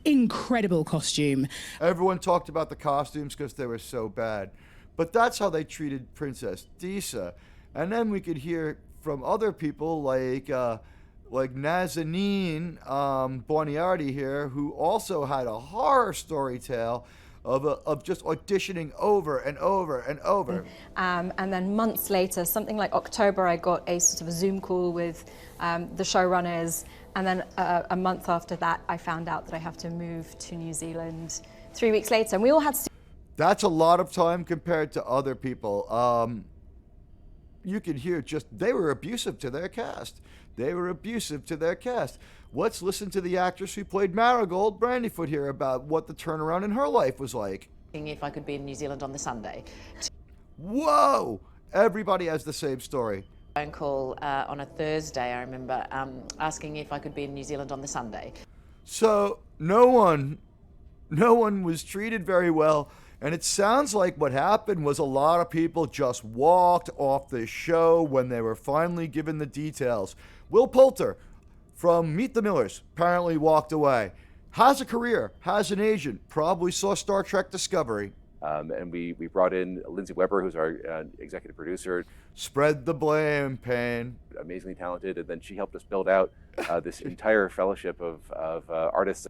incredible costume. Everyone talked about the costumes because they were so bad. But that's how they treated Princess Deesa. And then we could hear from other people like Nazanin Boniardi here, who also had a horror story tale of just auditioning over and over and over. And then months later, something like October, I got a sort of a Zoom call with the showrunners. And then a month after that, I found out that I have to move to New Zealand 3 weeks later. And we all had to... That's a lot of time compared to other people. You can hear just, they were abusive to their cast. They were abusive to their cast. Let's listen to the actress who played Marigold, Brandyfoot, here about what the turnaround in her life was like. If I could be in New Zealand on the Sunday. Whoa! Everybody has the same story. Phone call on a Thursday, I remember, asking if I could be in New Zealand on the Sunday. So no one was treated very well. And it sounds like what happened was a lot of people just walked off the show when they were finally given the details. Will Poulter from Meet the Millers apparently walked away. Has a career, has an agent, probably saw Star Trek Discovery. And we brought in Lindsay Weber, who's our executive producer. Spread the blame, Payne. Amazingly talented, and then she helped us build out this entire fellowship of artists.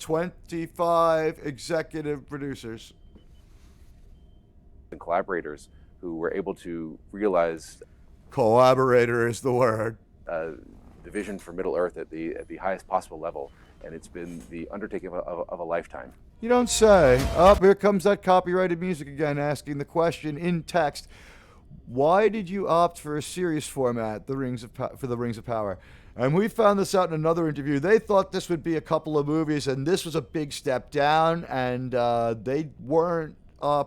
25 executive producers. And collaborators who were able to realize... Collaborator is the word. The vision for Middle Earth at the highest possible level, and it's been the undertaking of a lifetime. You don't say. Oh, here comes that copyrighted music again, asking the question in text. Why did you opt for a series format, for the Rings of Power? And we found this out in another interview. They thought this would be a couple of movies, and this was a big step down, and they weren't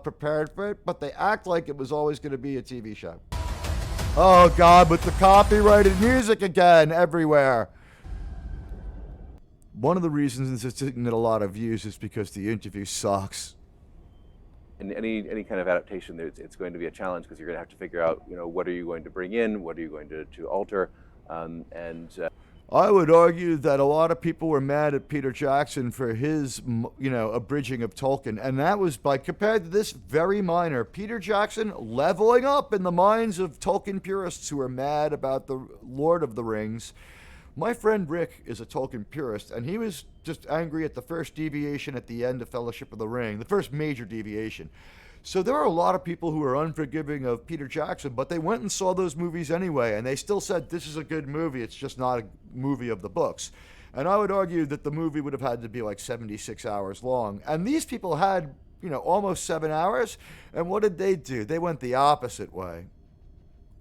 prepared for it, but they act like it was always going to be a TV show. Oh, God, with the copyrighted music again everywhere. One of the reasons this didn't get a lot of views is because the interview sucks. In any kind of adaptation, it's going to be a challenge because you're going to have to figure out, what are you going to bring in, what are you going to alter, I would argue that a lot of people were mad at Peter Jackson for his, abridging of Tolkien, and that was compared to this very minor. Peter Jackson leveling up in the minds of Tolkien purists who are mad about the Lord of the Rings. My friend Rick is a Tolkien purist, and he was just angry at the first deviation at the end of Fellowship of the Ring, the first major deviation. So there are a lot of people who are unforgiving of Peter Jackson, but they went and saw those movies anyway, and they still said this is a good movie, it's just not a movie of the books. And I would argue that the movie would have had to be like 76 hours long. And these people had, almost 7 hours, and what did they do? They went the opposite way.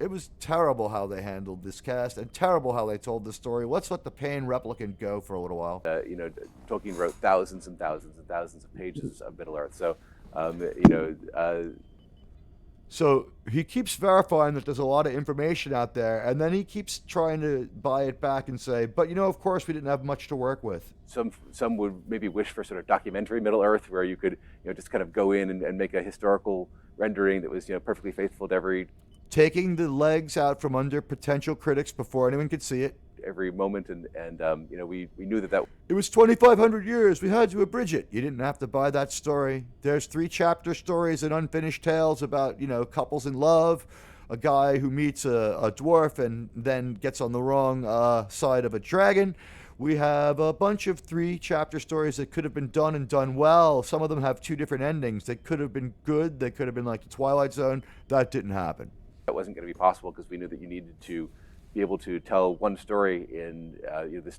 It was terrible how they handled this cast, and terrible how they told the story. Let's let the PAYNE replicant go for a little while. Tolkien wrote thousands and thousands and thousands of pages of Middle Earth, so So he keeps verifying that there's a lot of information out there, and then he keeps trying to buy it back and say, but of course we didn't have much to work with. Some would maybe wish for sort of documentary Middle Earth, where you could just kind of go in and make a historical rendering that was perfectly faithful to every... Taking the legs out from under potential critics before anyone could see it. Every moment, and we knew that it was 2,500 years. We had to abridge it. You didn't have to buy that story. There's 3-chapter stories and unfinished tales about couples in love, a guy who meets a dwarf and then gets on the wrong side of a dragon. We have a bunch of 3-chapter stories that could have been done and done well. Some of them have 2 different endings. They could have been good. They could have been like the Twilight Zone. That didn't happen. That wasn't going to be possible because we knew that you needed to be able to tell one story in this.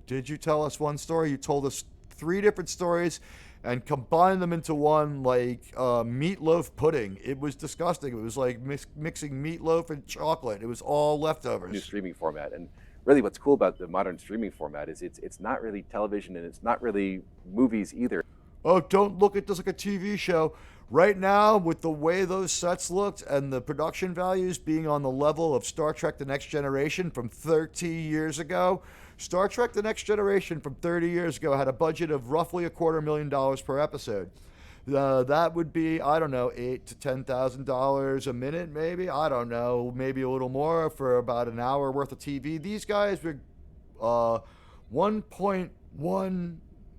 Did you tell us one story? You told us 3 different stories and combined them into one, like meatloaf pudding. It was disgusting. It was like mixing meatloaf and chocolate. It was all leftovers. New streaming format. And really what's cool about the modern streaming format is it's not really television and it's not really movies either. oh, don't look at this like a TV show. Right now, with the way those sets looked and the production values being on the level of Star Trek The Next Generation from 30 years ago, Star Trek The Next Generation from 30 years ago had a budget of roughly $250,000 per episode. That would be, I don't know, $8,000 to $10,000 a minute, maybe. I don't know, maybe a little more for about an hour worth of TV. These guys were $1.1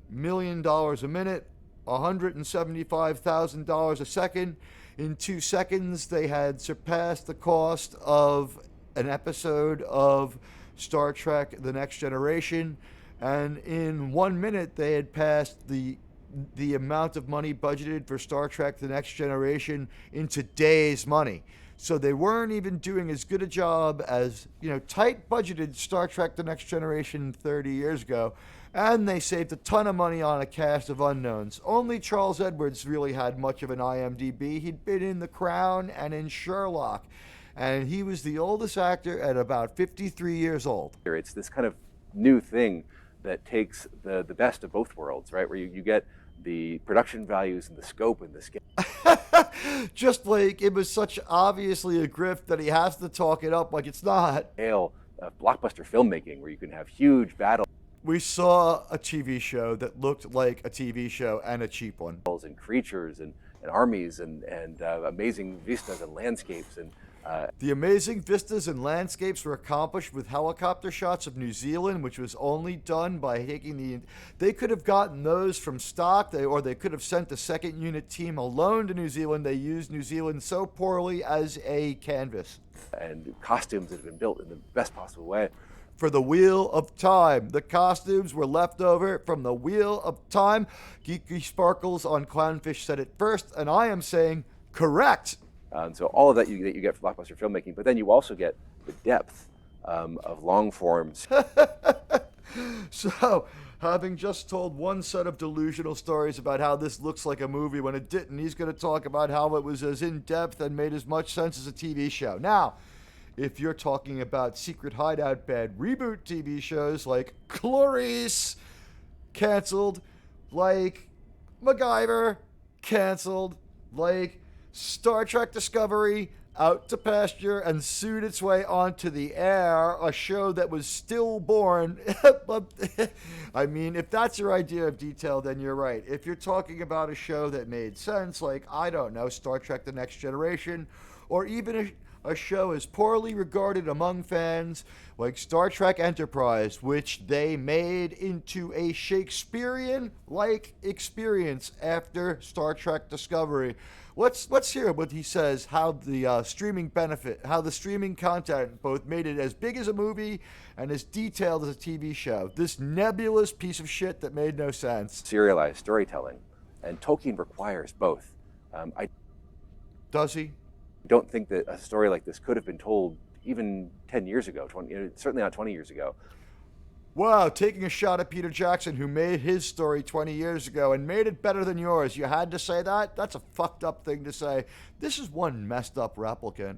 million a minute, $175,000 a second. In 2 seconds, they had surpassed the cost of an episode of Star Trek The Next Generation. And in 1 minute, they had passed the amount of money budgeted for Star Trek The Next Generation in today's money. So they weren't even doing as good a job as, tight budgeted Star Trek The Next Generation 30 years ago. And they saved a ton of money on a cast of unknowns. Only Charles Edwards really had much of an IMDb. He'd been in The Crown and in Sherlock. And he was the oldest actor at about 53 years old. It's this kind of new thing that takes the best of both worlds, right? Where you get the production values and the scope and the scale. Just like it was such obviously a grift that he has to talk it up like it's not. Scale of blockbuster filmmaking where you can have huge battles. We saw a TV show that looked like a TV show and a cheap one. And creatures and armies and amazing vistas and landscapes. And the amazing vistas and landscapes were accomplished with helicopter shots of New Zealand, which was only done by taking they could have gotten those from stock, or they could have sent a second unit team alone to New Zealand. They used New Zealand so poorly as a canvas. And costumes that have been built in the best possible way. For the Wheel of Time. The costumes were left over from the Wheel of Time. Geeky Sparkles on Clownfish said it first, and I am saying correct. So all of that you get for blockbuster filmmaking, but then you also get the depth of long forms. So, having just told one set of delusional stories about how this looks like a movie when it didn't, he's going to talk about how it was as in-depth and made as much sense as a TV show. Now, if you're talking about secret hideout bad reboot TV shows like Clarice, canceled, like MacGyver, canceled, like Star Trek Discovery, out to pasture and sued its way onto the air, a show that was stillborn. I mean, if that's your idea of detail, then you're right. If you're talking about a show that made sense, like, I don't know, Star Trek The Next Generation, or even a show as poorly regarded among fans like Star Trek Enterprise, which they made into a Shakespearean-like experience after Star Trek Discovery. Let's hear what he says, how the streaming content both made it as big as a movie and as detailed as a TV show. This nebulous piece of shit that made no sense. Serialized storytelling, and Tolkien requires both. Does he? I don't think that a story like this could have been told even 10 years ago, certainly not 20 years ago. Wow, taking a shot at Peter Jackson, who made his story 20 years ago and made it better than yours. You had to say that? That's a fucked up thing to say. This is one messed up replicant.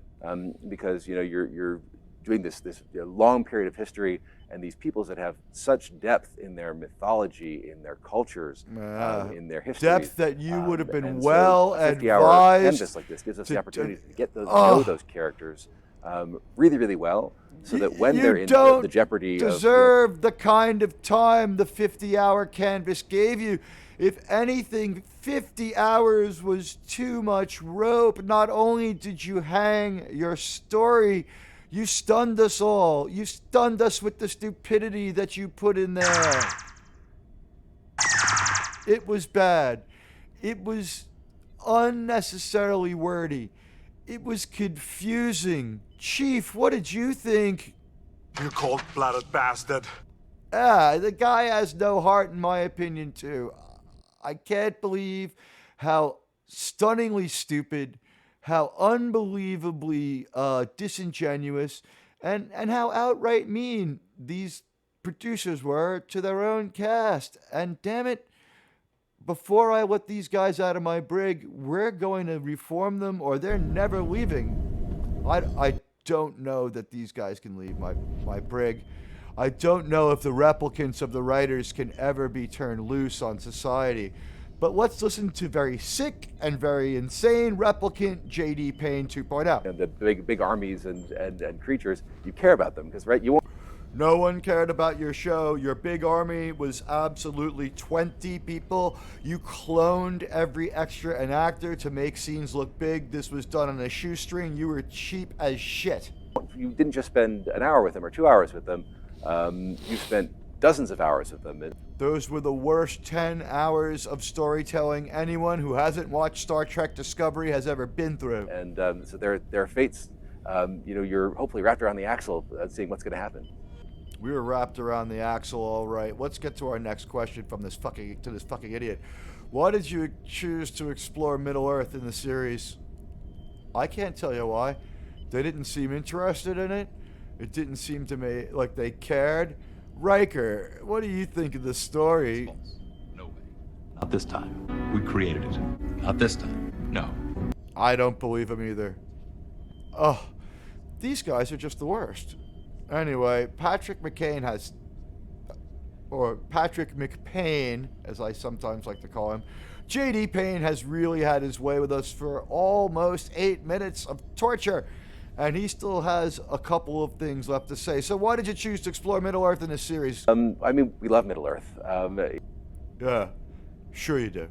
Because you're doing this long period of history, and these peoples that have such depth in their mythology, in their cultures, in their history. Depth that you would have been and well so a 50-hour advised. canvas like this gives us the opportunity to get those, know those characters really, really well, so that when they're in the jeopardy of... You deserve the kind of time the 50-hour canvas gave you. If anything, 50 hours was too much rope. Not only did you hang your story, you stunned us all. You stunned us with the stupidity that you put in there. It was bad. It was unnecessarily wordy. It was confusing. Chief, what did you think? You cold-blooded bastard. The guy has no heart, in my opinion, too. I can't believe how stunningly stupid, how unbelievably disingenuous, and how outright mean these producers were to their own cast. And damn it, before I let these guys out of my brig, we're going to reform them or they're never leaving. I don't know that these guys can leave my brig. I don't know if the replicants of the writers can ever be turned loose on society. But let's listen to very sick and very insane replicant J.D. Payne 2.0. And the big armies and creatures, you care about them because, right, you won't. No one cared about your show. Your big army was absolutely 20 people. You cloned every extra and actor to make scenes look big. This was done on a shoestring. You were cheap as shit. You didn't just spend an hour with them or 2 hours with them. You spent dozens of hours with them. Those were the worst 10 hours of storytelling anyone who hasn't watched Star Trek Discovery has ever been through. And so their fates, you're hopefully wrapped around the axle seeing what's going to happen. We were wrapped around the axle, all right. Let's get to our next question from this fucking idiot. Why did you choose to explore Middle Earth in the series? I can't tell you why. They didn't seem interested in it. It didn't seem to me like they cared. Riker, what do you think of the story? No way. Not this time. We created it. Not this time. No. I don't believe him either. Oh, these guys are just the worst. Anyway, Patrick McPayne, as I sometimes like to call him, J.D. Payne has really had his way with us for almost 8 minutes of torture, and he still has a couple of things left to say. So why did you choose to explore Middle Earth in this series? We love Middle Earth. Yeah, sure you do.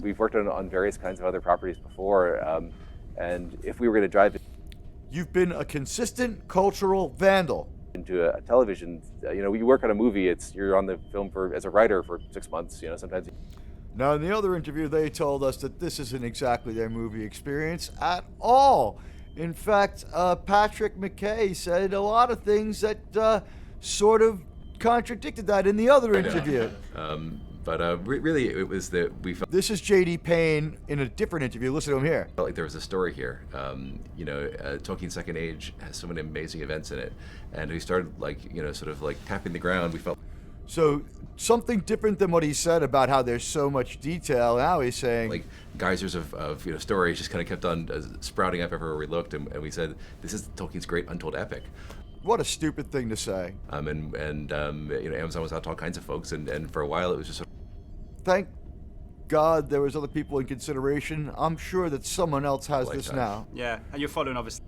We've worked on various kinds of other properties before, and if we were going to drive You've been a consistent cultural vandal. Into a television, you work on a movie, you're on the film as a writer for 6 months, sometimes. Now, in the other interview, they told us that this isn't exactly their movie experience at all. In fact, Patrick McKay said a lot of things that sort of contradicted that in the other interview. But really, it was that we felt. This is J.D. Payne in a different interview. Listen to him here. Felt like there was a story here. Tolkien's Second Age has so many amazing events in it, and we started tapping the ground. We felt. So something different than what he said about how there's so much detail. Now he's saying like geysers of stories just kind of kept on sprouting up everywhere we looked, and we said this is Tolkien's great untold epic. What a stupid thing to say. Amazon was out to all kinds of folks, and for a while it was just. Thank God there was other people in consideration. I'm sure that someone else has this now. Yeah, and you're following obviously.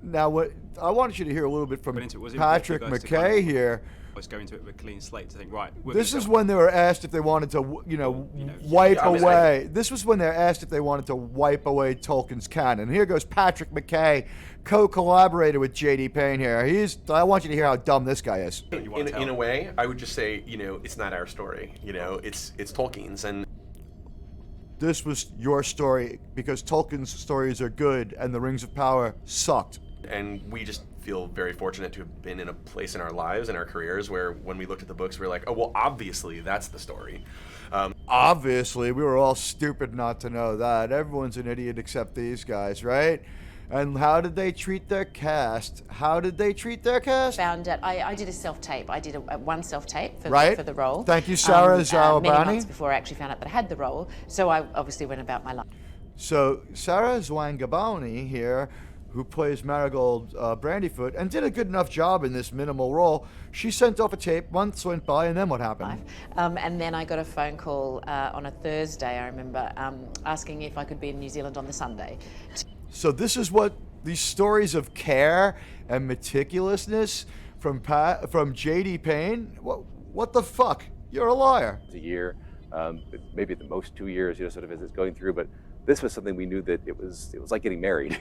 Now, what I wanted you to hear a little bit from Patrick McKay here. Was going to it with a clean slate to think, right. This is when they were asked if they wanted to, wipe away. This was when they're asked if they wanted to wipe away Tolkien's canon. Here goes Patrick McKay, co-collaborator with J.D. Payne here. I want you to hear how dumb this guy is. In a way, I would just say, it's not our story. It's Tolkien's, and. This was your story because Tolkien's stories are good and the Rings of Power sucked. And we just feel very fortunate to have been in a place in our lives and our careers where when we looked at the books, we were like, oh, well, obviously that's the story. Obviously, we were all stupid not to know that. Everyone's an idiot except these guys, right? And how did they treat their cast? Found it. I did a self-tape. I did one self-tape for the role. Thank you, Sarah Zawabani. Many months before I actually found out that I had the role. So I obviously went about my life. So Sarah Zawabani here, who plays Marigold Brandyfoot, and did a good enough job in this minimal role. She sent off a tape, months went by, and then what happened? And then I got a phone call on a Thursday, I remember, asking if I could be in New Zealand on the Sunday. So this is what these stories of care and meticulousness from J.D. Payne? What the fuck? You're a liar. A year, maybe at the most 2 years, sort of as it's going through, but this was something we knew that it was like getting married.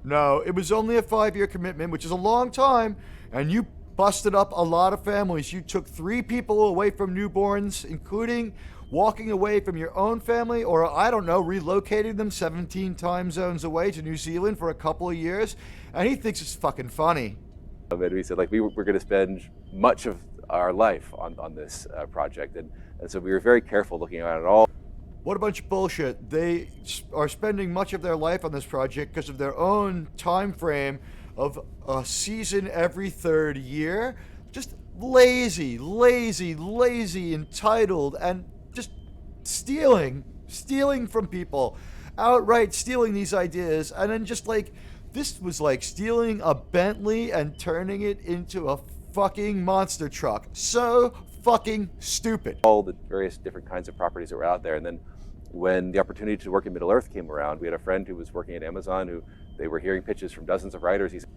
No, it was only a 5-year commitment, which is a long time, and you busted up a lot of families. You took 3 people away from newborns, including walking away from your own family, or I don't know, relocating them 17 time zones away to New Zealand for a couple of years, and he thinks it's fucking funny. And we said, we were going to spend much of our life on this project, and so we were very careful looking at it all. What a bunch of bullshit. They are spending much of their life on this project because of their own time frame of a season every 3rd year. Just lazy, entitled, and just stealing from people. Outright stealing these ideas, and then just this was like stealing a Bentley and turning it into a fucking monster truck. So fucking stupid. All the various different kinds of properties that were out there. And then when the opportunity to work in Middle-earth came around, we had a friend who was working at Amazon who they were hearing pitches from dozens of writers. He said,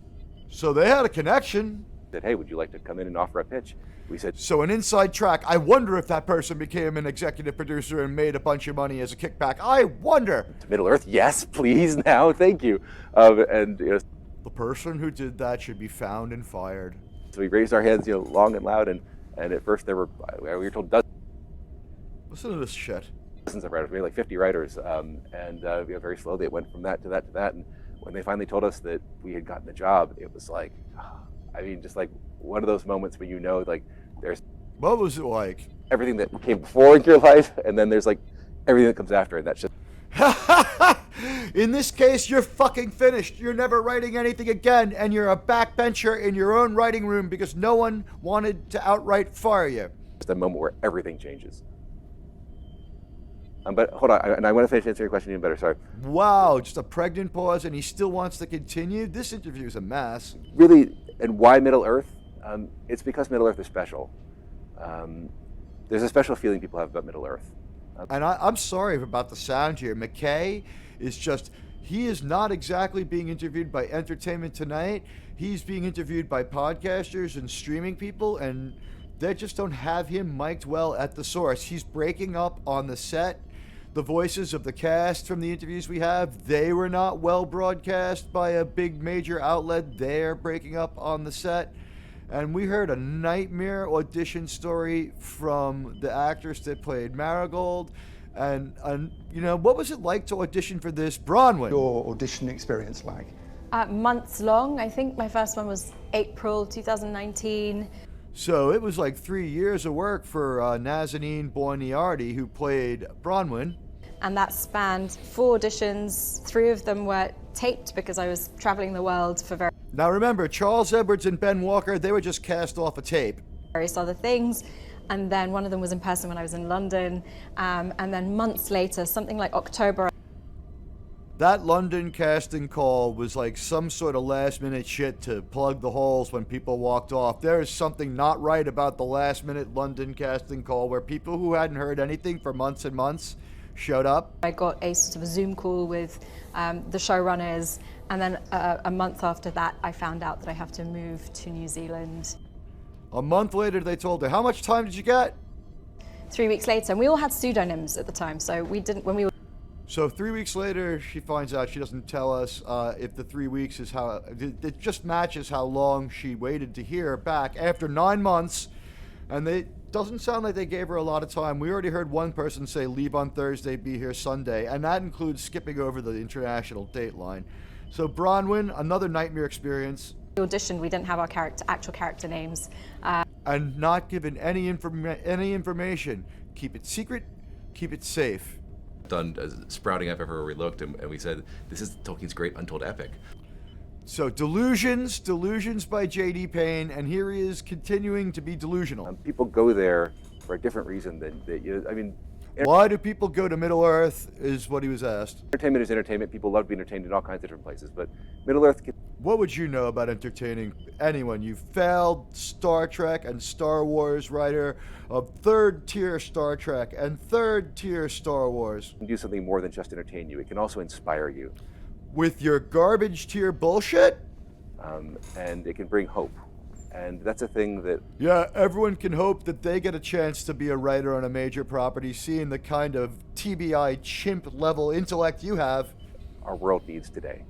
so they had a connection. Said, hey, would you like to come in and offer a pitch? We said, so an inside track. I wonder if that person became an executive producer and made a bunch of money as a kickback. I wonder. To Middle-earth, yes, please, now, thank you. And you know, the person who did that should be found and fired. So we raised our hands, long and loud, and at first we were told dozens. Listen to this shit. Dozens of writers, maybe like 50 writers, and very slowly it went from that to that to that. And when they finally told us that we had gotten the job, it was like, just like one of those moments where like there's. What was it like? Everything that came before in your life, and then there's like everything that comes after, and that's just. In this case, you're fucking finished. You're never writing anything again, and you're a backbencher in your own writing room because no one wanted to outright fire you. It's the moment where everything changes. But hold on, and I want to finish answering your question even better, sorry. Wow, just a pregnant pause, and he still wants to continue? This interview is a mess. Really, and why Middle-earth? It's because Middle-earth is special. There's a special feeling people have about Middle-earth. And I'm sorry about the sound here. McKay is just, he is not exactly being interviewed by Entertainment Tonight. He's being interviewed by podcasters and streaming people, and they just don't have him mic'd well at the source. He's breaking up on the set. The voices of the cast from the interviews we have, they were not well broadcast by a big major outlet. They're breaking up on the set. And we heard a nightmare audition story from the actress that played Marigold. And what was it like to audition for this, Bronwyn? Your audition experience like? Months long. I think my first one was April 2019. So it was like 3 years of work for Nazanin Boyniardi, who played Bronwyn. And that spanned 4 auditions. 3 of them were taped because I was traveling the world for Now remember, Charles Edwards and Ben Walker, they were just cast off a tape. Various other things. And then one of them was in person when I was in London. And then months later, something like October. That London casting call was like some sort of last minute shit to plug the holes when people walked off. There is something not right about the last minute London casting call where people who hadn't heard anything for months and months showed up. I got a sort of a Zoom call with the showrunners, and then a month after that I found out that I have to move to New Zealand. A month later they told her, how much time did you get? 3 weeks later, and we all had pseudonyms at the time, so we didn't, when we were... So 3 weeks later, she finds out, she doesn't tell us if the 3 weeks is how, it just matches how long she waited to hear back after 9 months. And it doesn't sound like they gave her a lot of time. We already heard one person say, leave on Thursday, be here Sunday. And that includes skipping over the international date line. So Bronwyn, another nightmare experience. We auditioned, we didn't have our actual character names. And not given any information. Keep it secret, keep it safe. Done sprouting up everywhere we looked, and we said, this is Tolkien's great untold epic. So Delusions by J.D. Payne, and here he is continuing to be delusional. People go there for a different reason than, why do people go to Middle-earth is what he was asked. Entertainment is entertainment. People love to be entertained in all kinds of different places, but Middle-earth... What would you know about entertaining anyone? You failed Star Trek and Star Wars writer of third-tier Star Trek and third-tier Star Wars. You can do something more than just entertain you. It can also inspire you. With your garbage-tier bullshit? And it can bring hope. And that's a thing that... Yeah, everyone can hope that they get a chance to be a writer on a major property, seeing the kind of TBI chimp-level intellect you have. Our world needs today.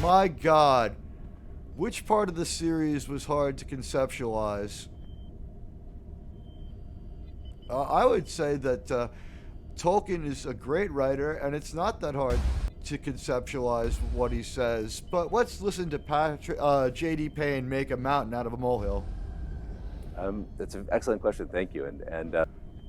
My God. Which part of the series was hard to conceptualize? I would say that Tolkien is a great writer, and it's not that hard to conceptualize what he says. But let's listen to J.D. Payne make a mountain out of a molehill. That's an excellent question. Thank you. And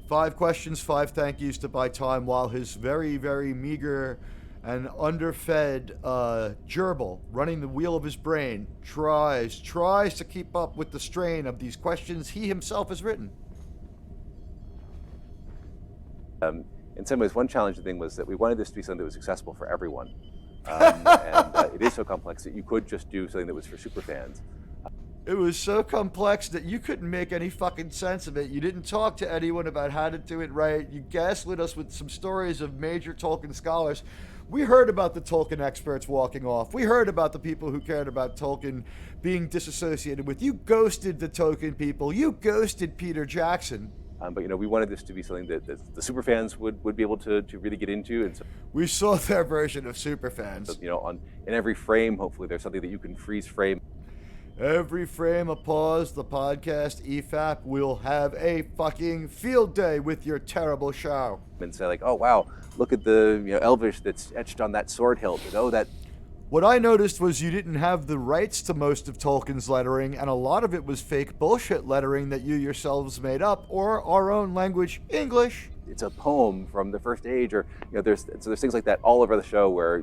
5 questions, 5 thank yous to buy time while his very, very meager and underfed gerbil running the wheel of his brain tries to keep up with the strain of these questions he himself has written. In some ways, one challenging thing was that we wanted this to be something that was accessible for everyone. And it is so complex that you could just do something that was for super fans. It was so complex that you couldn't make any fucking sense of it. You didn't talk to anyone about how to do it right. You gaslit us with some stories of major Tolkien scholars. We heard about the Tolkien experts walking off. We heard about the people who cared about Tolkien being disassociated with. You ghosted the Tolkien people. You ghosted Peter Jackson. But we wanted this to be something that the superfans would be able to really get into, and so we saw their version of superfans. So, in every frame, hopefully there's something that you can freeze frame. Every frame a pause, the podcast EFAP will have a fucking field day with your terrible show. And say like, oh wow, look at the Elvish that's etched on that sword hilt. That. What I noticed was you didn't have the rights to most of Tolkien's lettering, and a lot of it was fake bullshit lettering that you yourselves made up, or our own language, English. It's a poem from the First Age, or there's things like that all over the show where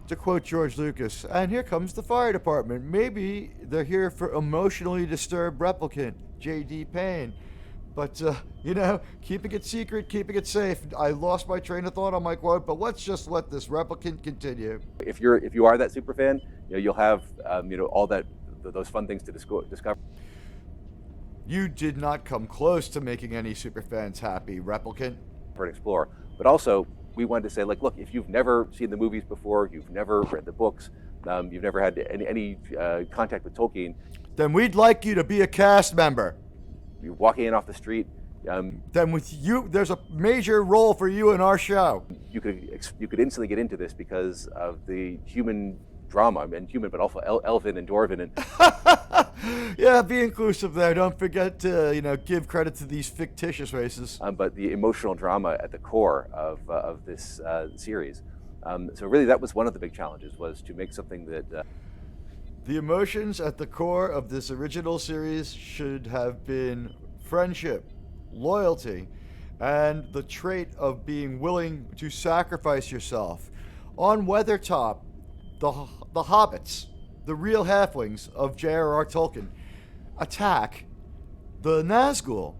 To quote George Lucas, and here comes the fire department. Maybe they're here for emotionally disturbed replicant, J.D. PAYNE. But, keeping it secret, keeping it safe. I lost my train of thought on my quote, but let's just let this replicant continue. If you are that super fan, you'll have all those fun things to discover. You did not come close to making any super fans happy, replicant. For an explorer, but also we wanted to say like, look, if you've never seen the movies before, you've never read the books, you've never had any contact with Tolkien, then we'd like you to be a cast member. You're walking in off the street. Then with you, there's a major role for you in our show. You could instantly get into this because of the human drama, and human, but also elven and dwarven and. Yeah, be inclusive there. Don't forget to give credit to these fictitious races. But the emotional drama at the core of this series. So really, that was one of the big challenges, was to make something that. The emotions at the core of this original series should have been friendship, loyalty, and the trait of being willing to sacrifice yourself. On Weathertop, the hobbits, the real halflings of J.R.R. Tolkien, attack the Nazgul.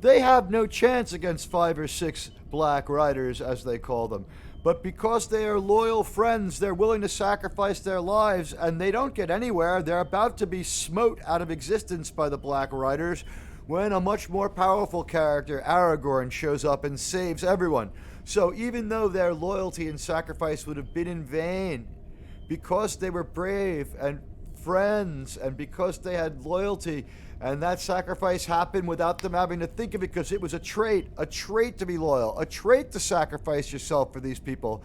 They have no chance against 5 or 6 Black Riders, as they call them. But because they are loyal friends, they're willing to sacrifice their lives, and they don't get anywhere. They're about to be smote out of existence by the Black Riders when a much more powerful character, Aragorn, shows up and saves everyone. So even though their loyalty and sacrifice would have been in vain, because they were brave and friends, and because they had loyalty, and that sacrifice happened without them having to think of it, because it was a trait to be loyal, a trait to sacrifice yourself for these people.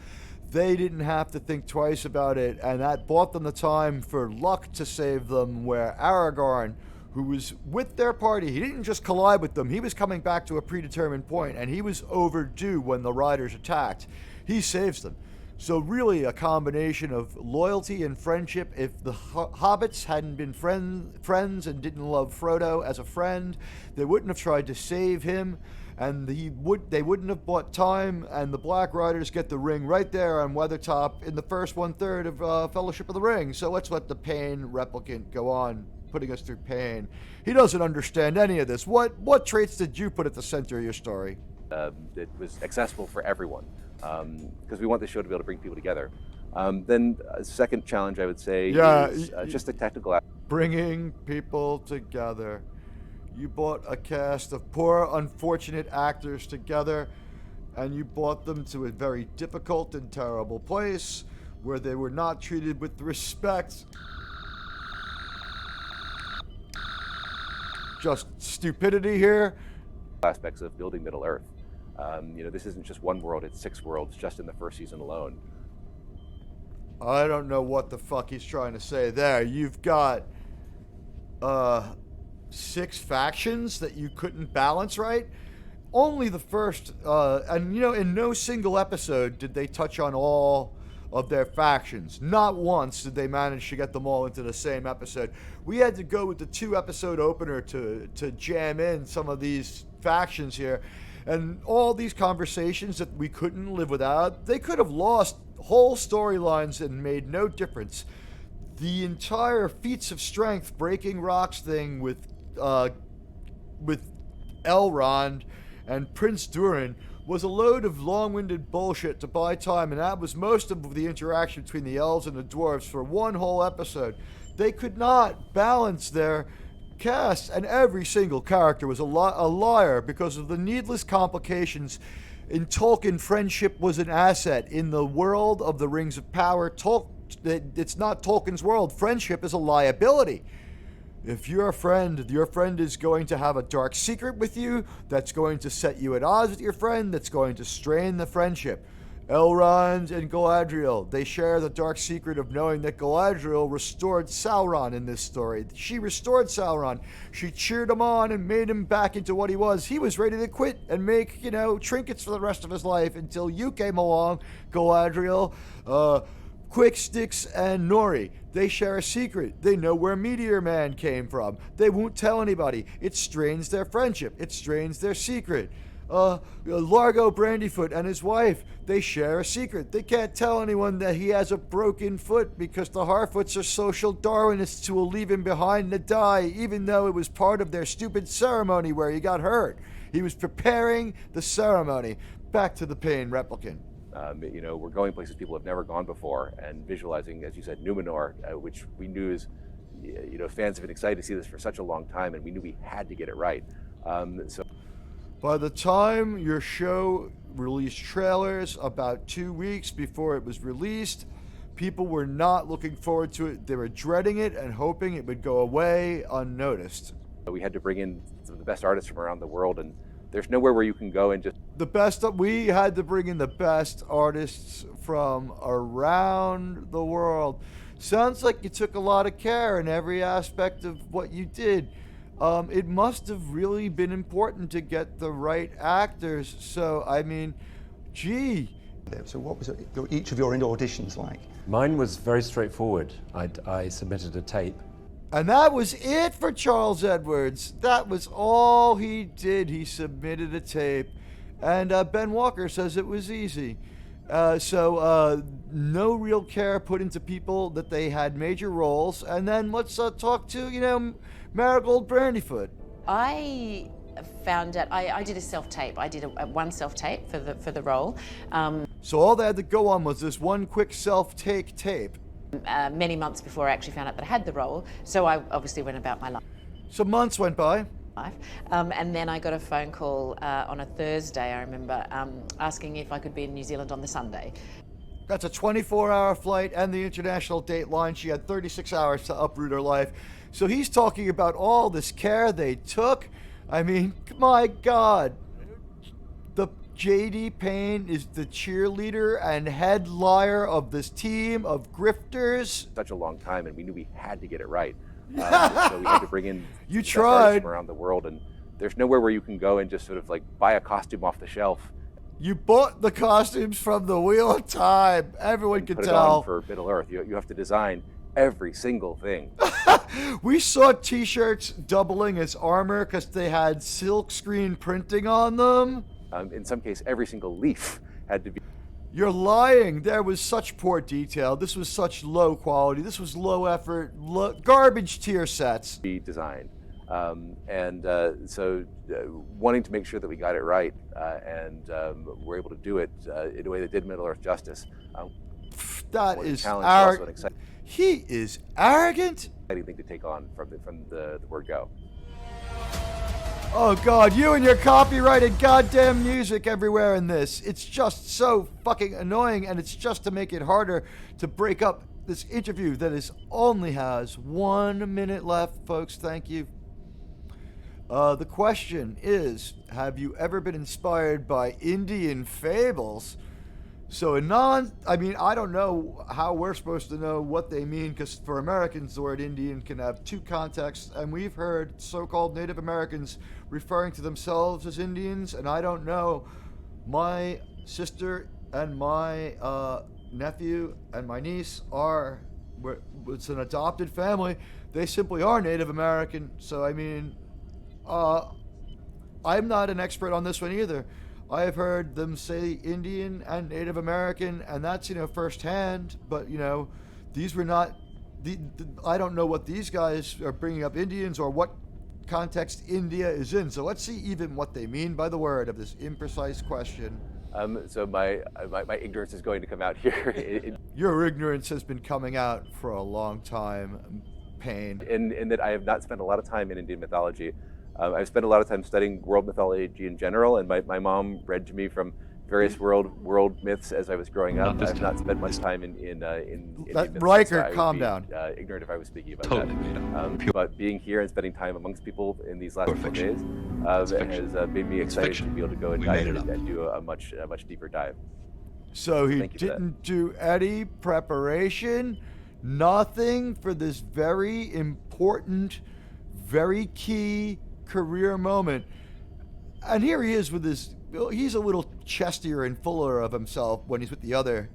They didn't have to think twice about it, and that bought them the time for luck to save them, where Aragorn, who was with their party, he didn't just collide with them, he was coming back to a predetermined point, and he was overdue when the riders attacked. He saves them. So really a combination of loyalty and friendship. If the hobbits hadn't been friends and didn't love Frodo as a friend, they wouldn't have tried to save him, and they wouldn't have bought time, and the Black Riders get the ring right there on Weathertop in the first 1/3 of Fellowship of the Ring. So let's let the PAYNE replicant go on, putting us through pain. He doesn't understand any of this. What traits did you put at the center of your story? It was accessible for everyone. Because we want the show to be able to bring people together. Then a second challenge, I would say, is just the technical aspect. Bringing people together. You brought a cast of poor, unfortunate actors together, and you brought them to a very difficult and terrible place where they were not treated with respect. Just stupidity here. Aspects of building Middle-earth. This isn't just one world, it's 6 worlds just in the first season alone. I don't know what the fuck he's trying to say there. You've got 6 factions that you couldn't balance right. Only the first, and in no single episode did they touch on all of their factions. Not once did they manage to get them all into the same episode. We had to go with the 2-episode opener to jam in some of these factions here. And all these conversations that we couldn't live without, they could have lost whole storylines and made no difference. The entire feats of strength, breaking rocks thing with Elrond and Prince Durin was a load of long-winded bullshit to buy time, and that was most of the interaction between the elves and the dwarves for one whole episode. They could not balance their cast, and every single character was a liar because of the needless complications. In Tolkien, friendship was an asset. In the world of the Rings of Power, it's not Tolkien's world. Friendship is a liability. If your friend is going to have a dark secret with you, that's going to set you at odds with your friend, that's going to strain the friendship. Elrond and Galadriel, they share the dark secret of knowing that Galadriel restored Sauron in this story. She restored Sauron. She cheered him on and made him back into what he was. He was ready to quit and make, trinkets for the rest of his life until you came along, Galadriel. Quick Sticks and Nori, they share a secret. They know where Meteor Man came from. They won't tell anybody. It strains their friendship. It strains their secret. Largo Brandyfoot and his wife, they share a secret. They can't tell anyone that he has a broken foot because the Harfoots are social Darwinists who will leave him behind to die, even though it was part of their stupid ceremony where he got hurt. He was preparing the ceremony. Back to the PAYNE replicant. We're going places people have never gone before, and visualizing, as you said, Numenor, which we knew is, fans have been excited to see this for such a long time, and we knew we had to get it right. By the time your show released trailers, about 2 weeks before it was released, people were not looking forward to it. They were dreading it and hoping it would go away unnoticed. We had to bring in some of the best artists from around the world, and there's nowhere where you can go and just... We had to bring in the best artists from around the world. Sounds like you took a lot of care in every aspect of what you did. It must have really been important to get the right actors. So, gee. So what was each of your auditions like? Mine was very straightforward. I submitted a tape. And that was it for Charles Edwards. That was all he did. He submitted a tape. And Ben Walker says it was easy. So no real care put into people that they had major roles. And then let's talk to, Marigold Brandyfoot. I found out, I did a self-tape. I did one self-tape for the role. So all they had to go on was this one quick self-take tape. Many months before I actually found out that I had the role, so I obviously went about my life. So months went by. And then I got a phone call on a Thursday, I remember, asking if I could be in New Zealand on the Sunday. That's a 24-hour flight and the international date line. She had 36 hours to uproot her life. So he's talking about all this care they took. My God. The J.D. Payne is the cheerleader and head liar of this team of grifters. Such a long time, and we knew we had to get it right. So we had to bring in you the tried best artists from around the world, and there's nowhere where you can go and just sort of buy a costume off the shelf. You bought the costumes from the Wheel of Time. Everyone could put tell. It on for Middle Earth. You have to design every single thing. We saw t-shirts doubling as armor because they had silk screen printing on them. In some case, every single leaf had to be... You're lying. There was such poor detail. This was such low quality. This was low effort, garbage tier sets. Be designed. So wanting to make sure that we got it right and we're able to do it in a way that did Middle Earth justice. That is arrogant. He is arrogant. Exciting thing to take on from the word go. Oh God, you and your copyrighted goddamn music everywhere in this. It's just so fucking annoying, and it's just to make it harder to break up this interview that only has 1 minute left, folks. Thank you. The question is, have you ever been inspired by Indian fables? So I don't know how we're supposed to know what they mean, because for Americans, the word Indian can have two contexts, and we've heard so-called Native Americans referring to themselves as Indians, and I don't know. My sister and my nephew and my niece it's an adopted family. They simply are Native American, so I'm not an expert on this one either. I have heard them say Indian and Native American, and that's, firsthand, but, these were not, I don't know what these guys are bringing up Indians or what context India is in. So let's see even what they mean by the word of this imprecise question. So my ignorance is going to come out here. Your ignorance has been coming out for a long time, PAYNE. In that I have not spent a lot of time in Indian mythology. I've spent a lot of time studying world mythology in general, and my mom read to me from various world myths as I was growing up. I've not spent much time in Indian myths. Riker, so calm down. Ignorant if I was speaking about that. But being here and spending time amongst people in these last couple days has made me excited to be able to go and dive in and do a much deeper dive. So he didn't do any preparation, nothing for this very important, very key career moment. And here he is with his, he's a little chestier and fuller of himself when he's with the other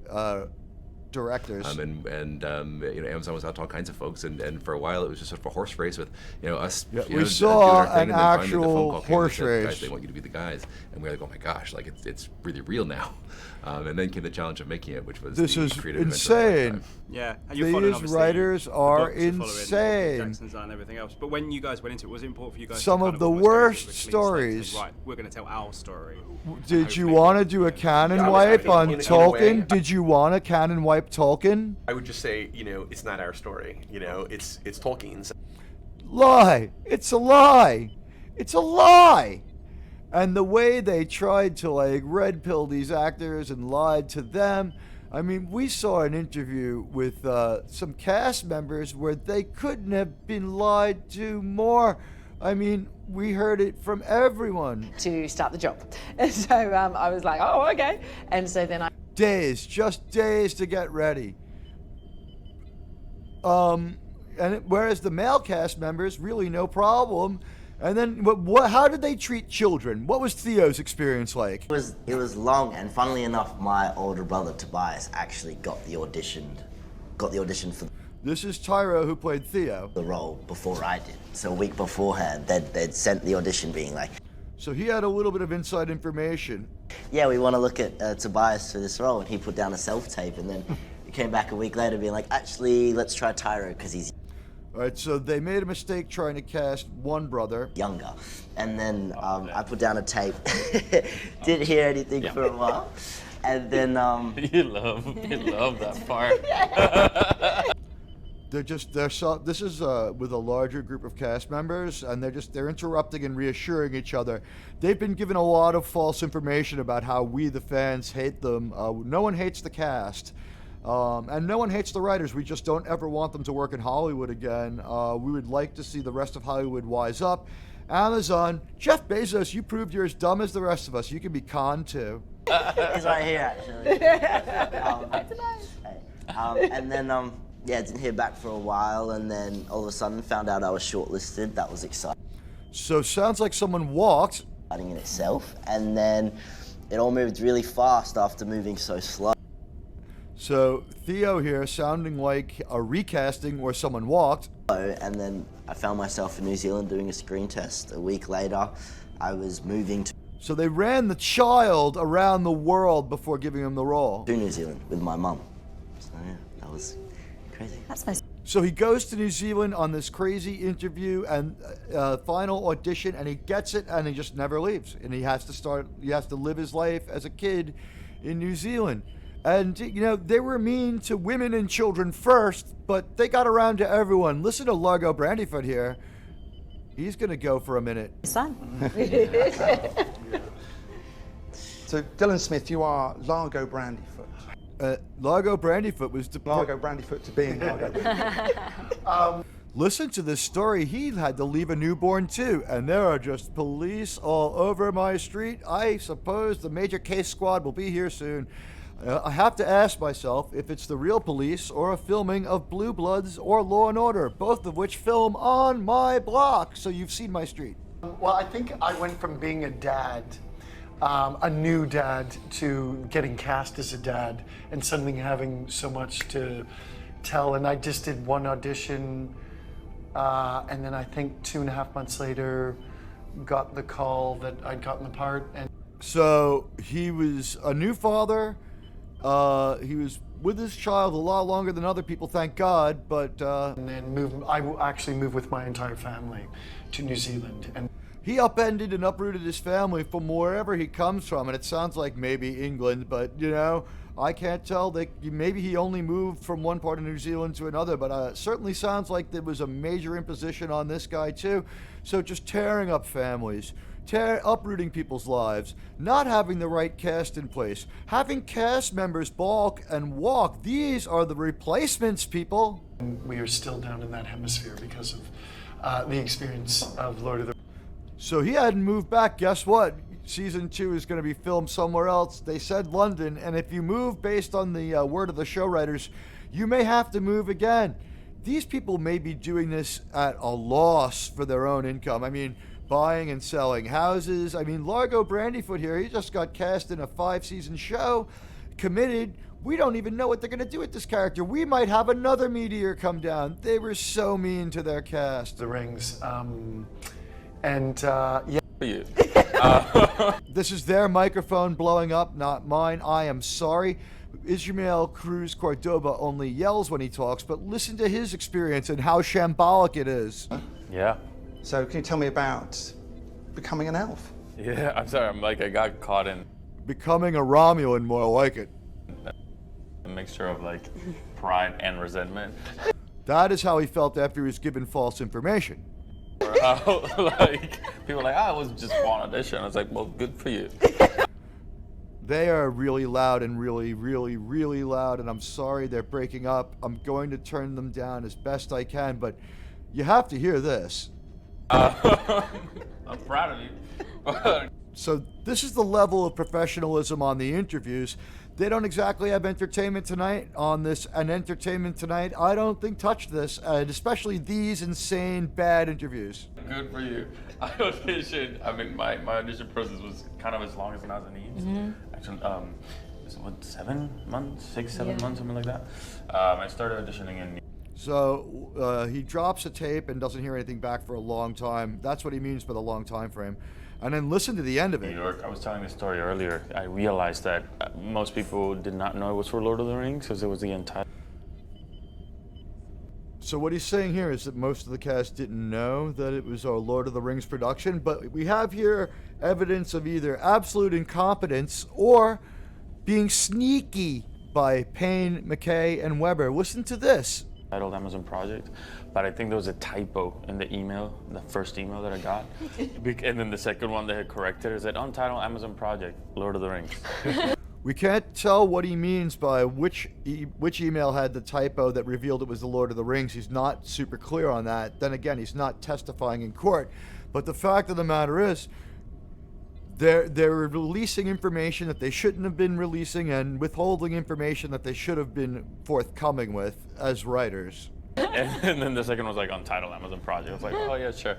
directors. And Amazon was out to all kinds of folks, and for a while it was just sort of a horse race with us. Yeah, we saw doing our thing, an and then finally the phone actual call came horse and said, race. Guys, they want you to be the guys, and we were like, oh my gosh, like it's really real now. And then came the challenge of making it, which was This the is creative adventure of a insane. lifetime. Yeah, and you're following, These obviously, writers the are books you're following, insane. Jackson's and everything else. But when you guys went into it, was it important for you guys Some to of kind of the almost go into it worst with a clean slate stories. and say, right, we're going to tell our story. Did you want to do a canon wipe on Tolkien? Did you want a canon wipe Tolkien? I would just say, it's not our story. It's Tolkien's. Lie. It's a lie. It's a lie. And the way they tried to red pill these actors and lied to them. I mean, we saw an interview with some cast members where they couldn't have been lied to more. I mean, we heard it from everyone. To start the job. And so I was like, oh, okay. And so then Just days to get ready. Whereas the male cast members, really no problem. And then, how did they treat children? What was Theo's experience like? It was long, and funnily enough, my older brother Tobias actually got the audition for This is Tyro, who played Theo. The role before I did. So a week beforehand, they'd sent the audition being like... So he had a little bit of inside information. Yeah, we want to look at Tobias for this role, and he put down a self-tape, and then he came back a week later being like, actually, let's try Tyro, because he's... All right, so they made a mistake trying to cast one brother. Younger. And then I put down a tape. Didn't hear anything for a while. And then... You love that part. This is with a larger group of cast members, and they're interrupting and reassuring each other. They've been given a lot of false information about how we, the fans, hate them. No one hates the cast. And no one hates the writers. We just don't ever want them to work in Hollywood again. We would like to see the rest of Hollywood wise up. Amazon, Jeff Bezos, you proved you're as dumb as the rest of us. You can be conned too. He's right here, actually. And then, didn't hear back for a while, and then all of a sudden found out I was shortlisted. That was exciting. So sounds like someone walked. In itself, and then it all moved really fast after moving so slow. So Theo here sounding like a recasting where someone walked. And then I found myself in New Zealand doing a screen test. A week later, I was moving to... So they ran the child around the world before giving him the role. To New Zealand with my mum. So yeah, that was crazy. That's nice. So he goes to New Zealand on this crazy interview and final audition, and he gets it, and he just never leaves. And he has to live his life as a kid in New Zealand. And, they were mean to women and children first, but they got around to everyone. Listen to Largo Brandyfoot here. He's going to go for a minute. Son. So, Dylan Smith, you are Largo Brandyfoot. Largo Brandyfoot was... Largo Brandyfoot to being Largo. Listen to this story. He had to leave a newborn too, and there are just police all over my street. I suppose the major case squad will be here soon. I have to ask myself if it's the real police or a filming of Blue Bloods or Law and Order, both of which film on my block. So you've seen my street. Well, I think I went from being a dad, a new dad, to getting cast as a dad and suddenly having so much to tell. And I just did one audition, and then I think 2.5 months later got the call that I'd gotten the part. And so he was a new father, He was with his child a lot longer than other people, thank God, but... And then I will actually move with my entire family to New Zealand. And he upended and uprooted his family from wherever he comes from, and it sounds like maybe England, but, you know, I can't tell. Maybe he only moved from one part of New Zealand to another, but it certainly sounds like there was a major imposition on this guy, too. So just tearing up families, uprooting people's lives, not having the right cast in place, having cast members balk and walk. These are the replacements, people. we are still down in that hemisphere because of the experience of Lord of the... So he hadn't moved back. Guess what? Season 2 is going to be filmed somewhere else. They said London, and if you move based on the word of the show writers, you may have to move again. These people may be doing this at a loss for their own income. I mean, buying and selling houses. I mean, Largo Brandyfoot here, he just got cast in a 5-season show, committed. We don't even know what they're going to do with this character. We might have another meteor come down. They were so mean to their cast. The Rings. Yeah. This is their microphone blowing up, not mine. I am sorry. Ismael Cruz Cordoba only yells when he talks, but listen to his experience and how shambolic it is. Yeah. So can you tell me about becoming an elf? Yeah, I'm sorry. I got caught in becoming a Romulan, more like it. A mixture of pride and resentment. That is how he felt after he was given false information. People were like, I was just one audition. I was like, well, good for you. They are really loud and really, really, really loud, and I'm sorry they're breaking up. I'm going to turn them down as best I can, but you have to hear this. I'm proud of you. So this is the level of professionalism on the interviews. They don't exactly have Entertainment Tonight on this, and Entertainment Tonight, I don't think, touched this, and especially these insane, bad interviews. Good for you. I auditioned, my audition process was kind of as long as when I was in Eames. Mm-hmm. Actually, 7 months, 6, 7 months, something like that. I started auditioning in So he drops a tape and doesn't hear anything back for a long time. That's what he means by the long time frame. And then listen to the end of it. New York. I was telling this story earlier. I realized that most people did not know it was for Lord of the Rings because it was the entire... So what he's saying here is that most of the cast didn't know that it was a Lord of the Rings production, but we have here evidence of either absolute incompetence or being sneaky by PAYNE, McKay, and Weber. Listen to this. Titled Amazon Project, but I think there was a typo in the email, the first email that I got, and then the second one they had corrected is that Untitled Amazon Project, Lord of the Rings. We can't tell what he means by which email had the typo that revealed it was the Lord of the Rings. He's not super clear on that. Then again, he's not testifying in court. But the fact of the matter is, they're releasing information that they shouldn't have been releasing and withholding information that they should have been forthcoming with as writers. And then the second was Untitled Amazon Project. I was like, oh yeah, sure.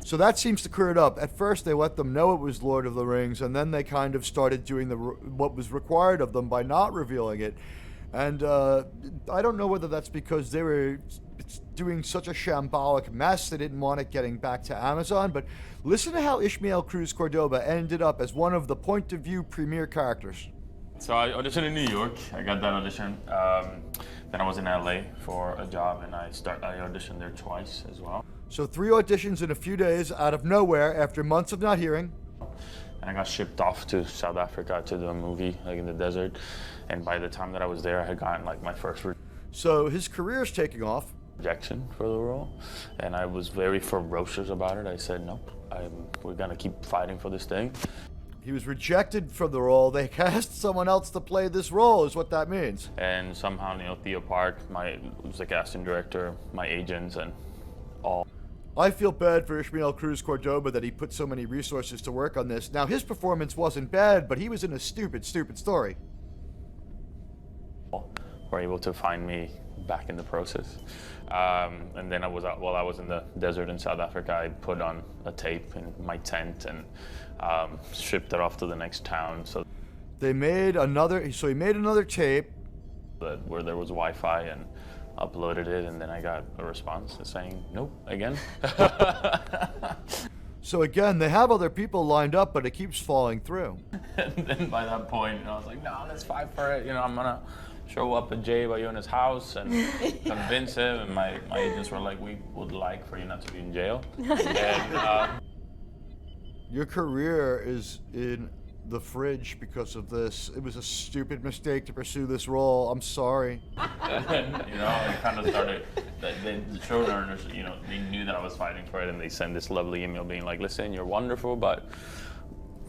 So that seems to clear it up. At first they let them know it was Lord of the Rings, and then they kind of started doing what was required of them by not revealing it. And I don't know whether that's because they were doing such a shambolic mess they didn't want it getting back to Amazon, but listen to how Ismael Cruz Cordoba ended up as one of the point of view premier characters. So I auditioned in New York. I got that audition. Then I was in LA for a job, and I auditioned there twice as well. So 3 auditions in a few days out of nowhere after months of not hearing. And I got shipped off to South Africa to do a movie in the desert. And by the time that I was there, I had gotten my first So his career's taking off. Rejection for the role, and I was very ferocious about it. I said, nope, we're gonna keep fighting for this thing. He was rejected for the role. They cast someone else to play this role, is what that means. And somehow, Theo Park, was the casting director, my agents, and all. I feel bad for Ismael Cruz Cordoba that he put so many resources to work on this. Now, his performance wasn't bad, but he was in a stupid, stupid story. Were able to find me back in the process. And then while I was in the desert in South Africa, I put on a tape in my tent and shipped it off to the next town. So he made another tape where there was Wi-Fi and uploaded it, and then I got a response saying nope again. So again, they have other people lined up, but it keeps falling through. And then by that point, I was like, no, let's fight for it. I'm gonna show up at Jay Bayonna's house and convince him. And my agents were like, we would like for you not to be in jail. And, your career is in the fridge because of this. It was a stupid mistake to pursue this role. I'm sorry. And then, it kind of started, the showrunners, they knew that I was fighting for it, and they sent this lovely email being like, listen, you're wonderful, but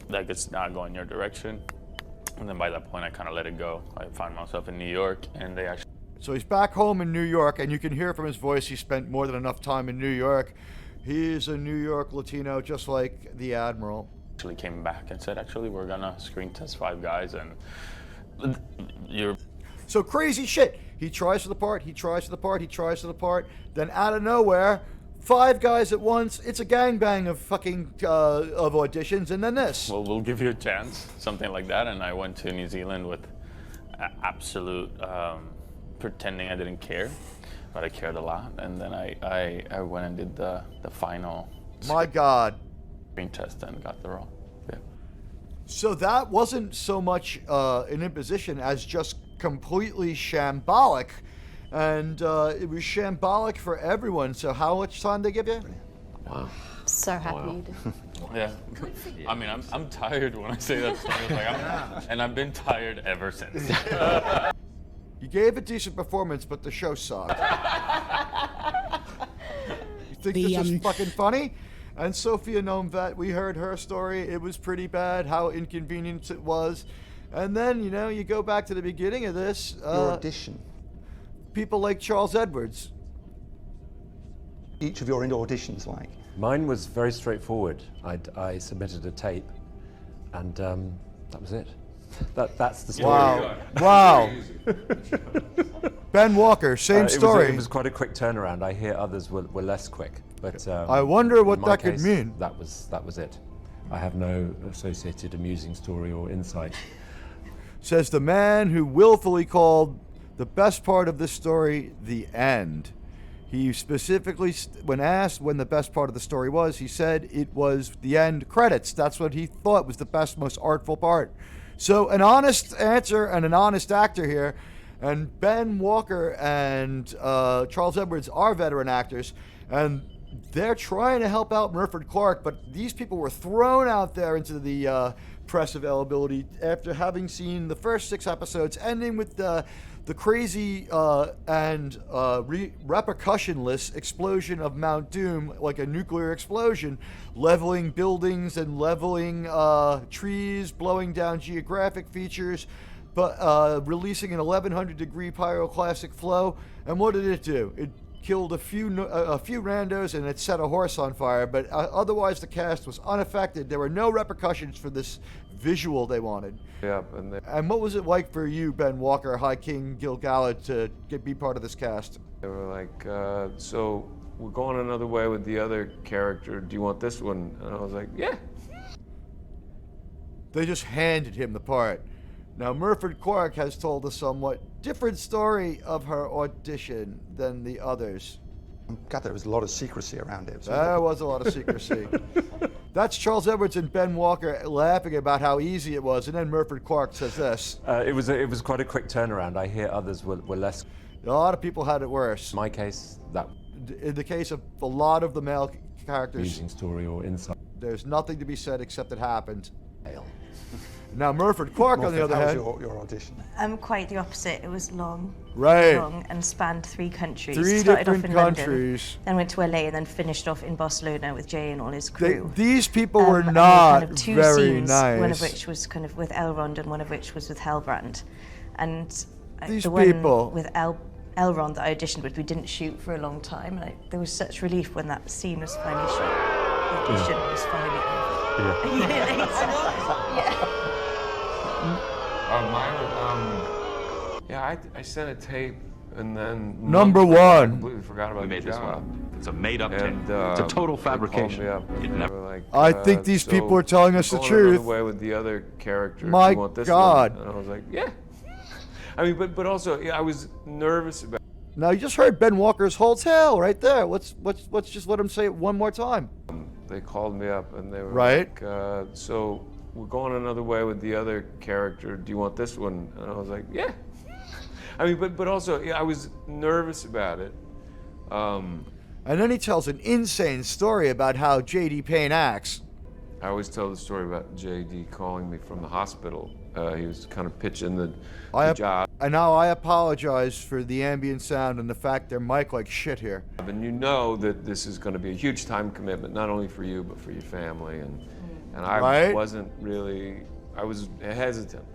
like it's not going your direction. And then by that point, I kind of let it go. I found myself in New York, and they actually... So he's back home in New York, and you can hear from his voice he spent more than enough time in New York. He's a New York Latino, just like the Admiral. Actually came back and said, actually, we're gonna screen test 5 guys, and you're... So crazy shit. He tries for the part, he tries for the part, he tries for the part, then out of nowhere, 5 guys at once, it's a gangbang of fucking, of auditions, and then this. Well, we'll give you a chance, something like that, and I went to New Zealand with absolute pretending I didn't care, but I cared a lot, and then I went and did the final... My God. Screen test and got the role. Yeah. So that wasn't so much an imposition as just completely shambolic, and it was shambolic for everyone. So how much time they give you? Wow. So happy you did. Yeah. I mean, I'm tired when I say that story. And I've been tired ever since. You gave a decent performance, but the show sucked. You think this is fucking funny? And Sophia Nomvet, we heard her story. It was pretty bad, how inconvenient it was. And then, you go back to the beginning of this. Your audition. People like Charles Edwards. Each of your auditions like? Mine was very straightforward. I submitted a tape, and that was it. That's the story. Wow. Ben Walker, same story. It was quite a quick turnaround. I hear others were less quick, but I wonder what that could case, mean. That was it. I have no associated amusing story or insight. Says the man who willfully called the best part of this story the end. He specifically, when asked when the best part of the story was, he said it was the end credits. That's what he thought was the best, most artful part. So an honest answer and an honest actor here. And Ben Walker and Charles Edwards are veteran actors, and they're trying to help out Murford Clark, but these people were thrown out there into the press availability after having seen the first 6 episodes, ending with the crazy and repercussionless explosion of Mount Doom, like a nuclear explosion, leveling buildings and leveling trees, blowing down geographic features, but releasing an 1100-degree pyroclastic flow. And what did it do? It killed a few randos, and it set a horse on fire, but otherwise the cast was unaffected. There were no repercussions for this visual they wanted. Yeah, and what was it like for you, Ben Walker, High King Gil-galad, to be part of this cast? They were like, so we're going another way with the other character. Do you want this one? And I was like, yeah. They just handed him the part. Now, Murford Clark has told a somewhat different story of her audition than the others. I'm glad there was a lot of secrecy around it. There was a lot of secrecy. That's Charles Edwards and Ben Walker laughing about how easy it was, and then Murford Clark says this. It was quite a quick turnaround. I hear others were less. A lot of people had it worse. In my case, that. In the case of a lot of the male characters. Amusing story or insight. There's nothing to be said except it happened. Now, Murford Clark, on the other hand. How was your audition? Quite the opposite. It was long. Right. Long and spanned 3 countries. 3 Started different off in countries. London, then went to LA, and then finished off in Barcelona with Jay and all his crew. These people were and not kind of 2 very scenes, nice. One of which was kind of with Elrond, and one of which was with Halbrand. And These the people. one with Elrond that I auditioned with, we didn't shoot for a long time, and there was such relief when that scene was finally shot. The audition was finally over. Yeah. I sent a tape, and then Number I 1. completely forgot about We made the this job. one up. It's a made-up tape. And, It's a total they called fabrication. me up. You'd They never- were like, I think these so people are telling us the going truth. another way with the other character. My Do you want this God. one? And I was like, yeah. I mean, but also, I was nervous about. Now, you just heard Ben Walker's whole tale right there. Let's just let him say it one more time. they called me up and they were Right. like, so we're going another way with the other character. Do you want this one? And I was like, yeah. I mean, but also, yeah, I was nervous about it. And then he tells an insane story about how J.D. Payne acts. I always tell the story about J.D. calling me from the hospital. He was kind of pitching the job. And now I apologize for the ambient sound and the fact they're mic like shit here. And you know that this is going to be a huge time commitment, not only for you, but for your family. And I Right. wasn't really, I was hesitant.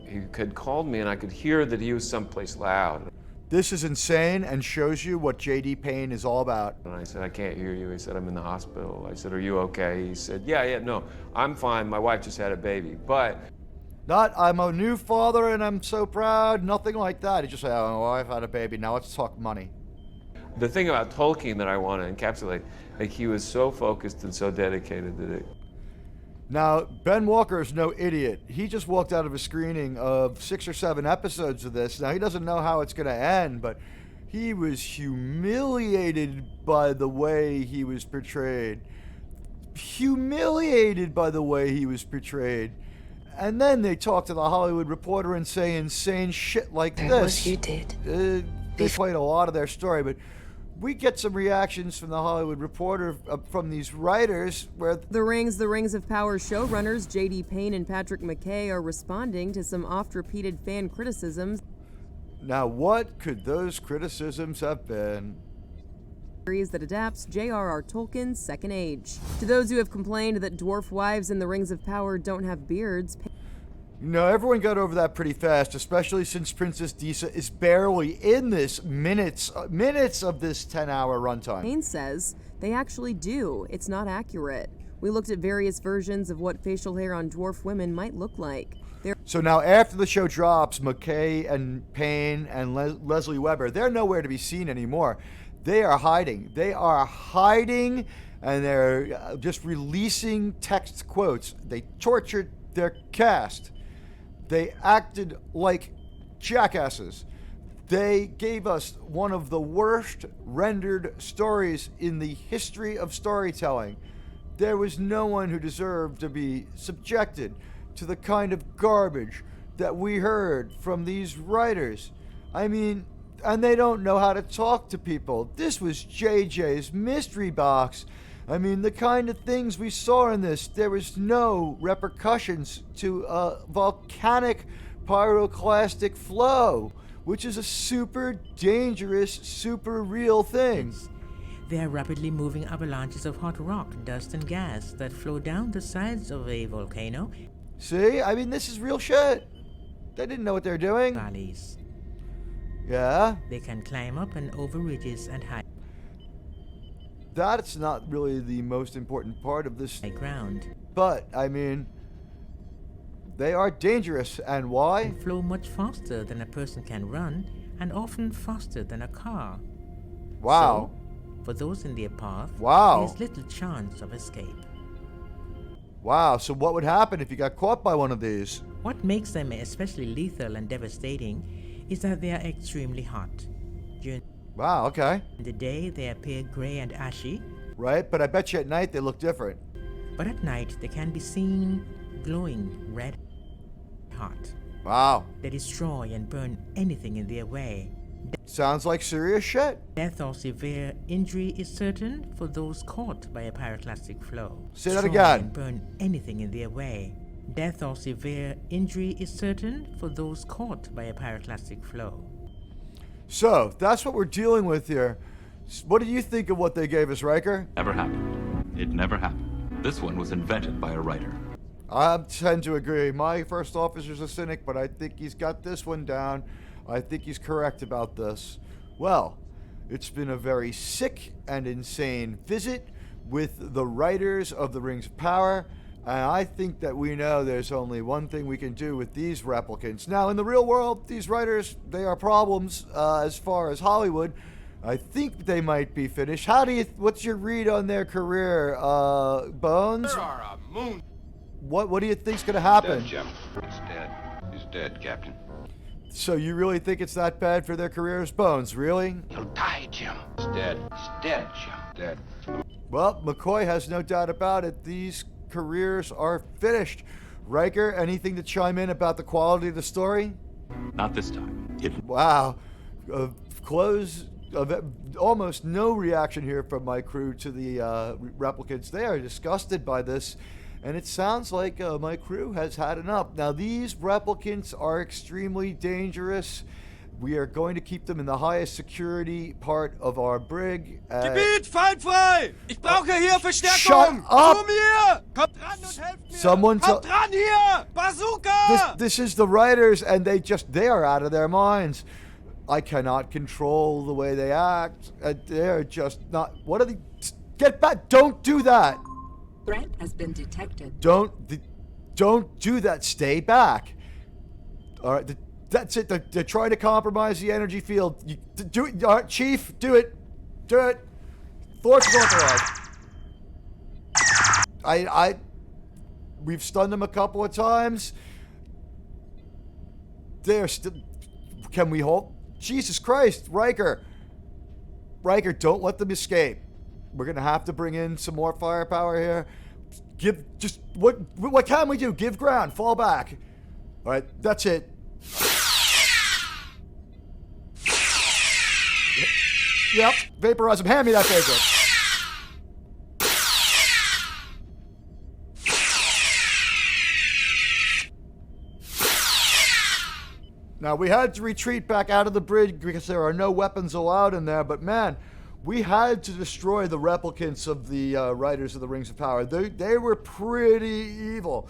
He had called me and I could hear that he was someplace loud. This is insane and shows you what J.D. Payne is all about. And I said, I can't hear you. He said, I'm in the hospital. I said, are you okay? He said, yeah, no, I'm fine. My wife just had a baby, but. Not, I'm a new father and I'm so proud, nothing like that. He just said, oh, I've had a baby, now let's talk money. The thing about Tolkien that I want to encapsulate, like he was so focused and so dedicated that it. Now, Ben Walker is no idiot. He just walked out of a screening of 6 or 7 episodes of this. Now, he doesn't know how it's going to end, but he was humiliated by the way he was portrayed. Humiliated by the way he was portrayed. And then they talk to the Hollywood Reporter and say insane shit like this. That was you did. They played a lot of their story, but we get some reactions from the Hollywood Reporter from these writers where The Rings of Power showrunners J.D. Payne and Patrick McKay are responding to some oft-repeated fan criticisms. Now, what could those criticisms have been? Series that adapts J.R.R. Tolkien's Second Age. To those who have complained that dwarf wives in the Rings of Power don't have beards, No, everyone got over that pretty fast, especially since Princess Disa is barely in this minutes of this 10-hour runtime. Payne says they actually do. It's not accurate. We looked at various versions of what facial hair on dwarf women might look like. So now after the show drops, McKay and Payne and Leslie Weber, they're nowhere to be seen anymore. They are hiding. They are hiding, and they're just releasing text quotes. They tortured their cast. They acted like jackasses. They gave us one of the worst rendered stories in the history of storytelling. There was no one who deserved to be subjected to the kind of garbage that we heard from these writers. I mean, and they don't know how to talk to people. This was JJ's mystery box. I mean, the kind of things we saw in this, there was no repercussions to a volcanic pyroclastic flow, which is a super dangerous, super real thing. They are rapidly moving avalanches of hot rock, dust, and gas that flow down the sides of a volcano. See? I mean, this is real shit. They didn't know what they're doing. Valleys. Yeah? They can climb up and over ridges and high. That's not really the most important part of this ground. But, I mean, they are dangerous. And why? They flow much faster than a person can run, and often faster than a car. Wow. So, for those in their path, wow, there's little chance of escape. Wow, so what would happen if you got caught by one of these? What makes them especially lethal and devastating is that they are extremely hot. During okay. the day, they appear gray and ashy. Right, but I bet you at night they look different. But at night, they can be seen glowing red hot. Wow. They destroy and burn anything in their way. Sounds like serious shit. Death or severe injury is certain for those caught by a pyroclastic flow. Say that Destroy again. And burn anything in their way. Death or severe injury is certain for those caught by a pyroclastic flow. So, that's what we're dealing with here. What do you think of what they gave us, Riker? Never happened. It never happened. This one was invented by a writer. I tend to agree. My first officer's a cynic, but I think he's got this one down. I think he's correct about this. Well, it's been a very sick and insane visit with the writers of the Rings of Power, and I think that we know there's only one thing we can do with these replicants. Now, in the real world, these writers, they are problems as far as Hollywood. I think they might be finished. What's your read on their career, Bones? There are a moon. What do you think's gonna happen? Dead, Jim. It's dead. He's dead, Captain. So you really think it's that bad for their careers, Bones? Really? He'll die, Jim. He's dead. He's dead, Jim. dead. Well, McCoy has no doubt about it. These careers are finished. Riker, anything to chime in about the quality of the story? Not this time. Wow. Almost no reaction here from my crew to the replicants. They are disgusted by this, and it sounds like my crew has had enough. Now, these replicants are extremely dangerous. We are going to keep them in the highest security part of our brig. Gebiet feindfrei! Ich brauche hier Verstärkung! Shut up! Zu mir! Kommt ran und helft mir! Someone Kommt ran hier! Bazooka! This is the writers, and they are out of their minds. I cannot control the way they act. They're just not. What are they? Get back! Don't do that! Threat has been detected. Don't do that. Stay back. All right. That's it. They're trying to compromise the energy field. You, do it, all right, Chief. Do it. Do it. Thor's authorized. We've stunned them a couple of times. They're still. Can we hold? Jesus Christ, Riker, don't let them escape. We're gonna have to bring in some more firepower here. What can we do? Give ground. Fall back. All right. That's it. Yep, vaporize him. Hand me that vapor. Now, we had to retreat back out of the bridge because there are no weapons allowed in there, but man, we had to destroy the replicants of the Riders of the Rings of Power. They were pretty evil.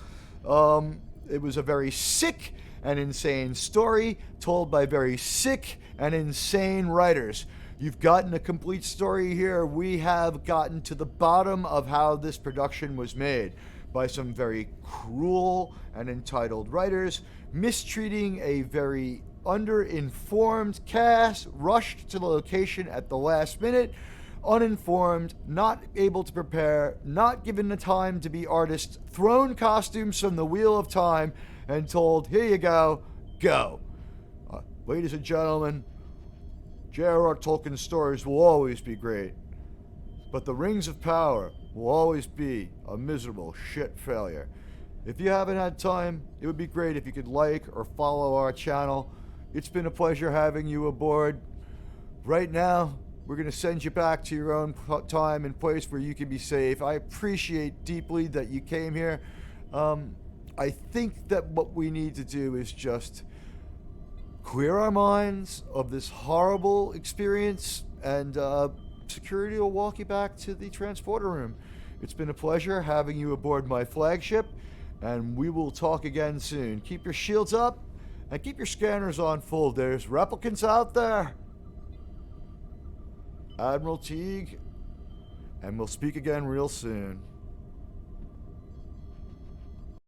It was a very sick and insane story told by very sick and insane writers. You've gotten a complete story here. We have gotten to the bottom of how this production was made by some very cruel and entitled writers, mistreating a very under-informed cast, rushed to the location at the last minute, uninformed, not able to prepare, not given the time to be artists, thrown costumes from the Wheel of Time, and told, here you go, go. Ladies and gentlemen, J.R.R. Tolkien's stories will always be great, but the Rings of Power will always be a miserable shit failure. If you haven't had time, it would be great if you could like or follow our channel. It's been a pleasure having you aboard. Right now, we're going to send you back to your own time and place where you can be safe. I appreciate deeply that you came here. I think that what we need to do is just clear our minds of this horrible experience, and security will walk you back to the transporter room. It's been a pleasure having you aboard my flagship, and we will talk again soon. Keep your shields up and keep your scanners on full. There's replicants out there. Admiral Teague, and we'll speak again real soon.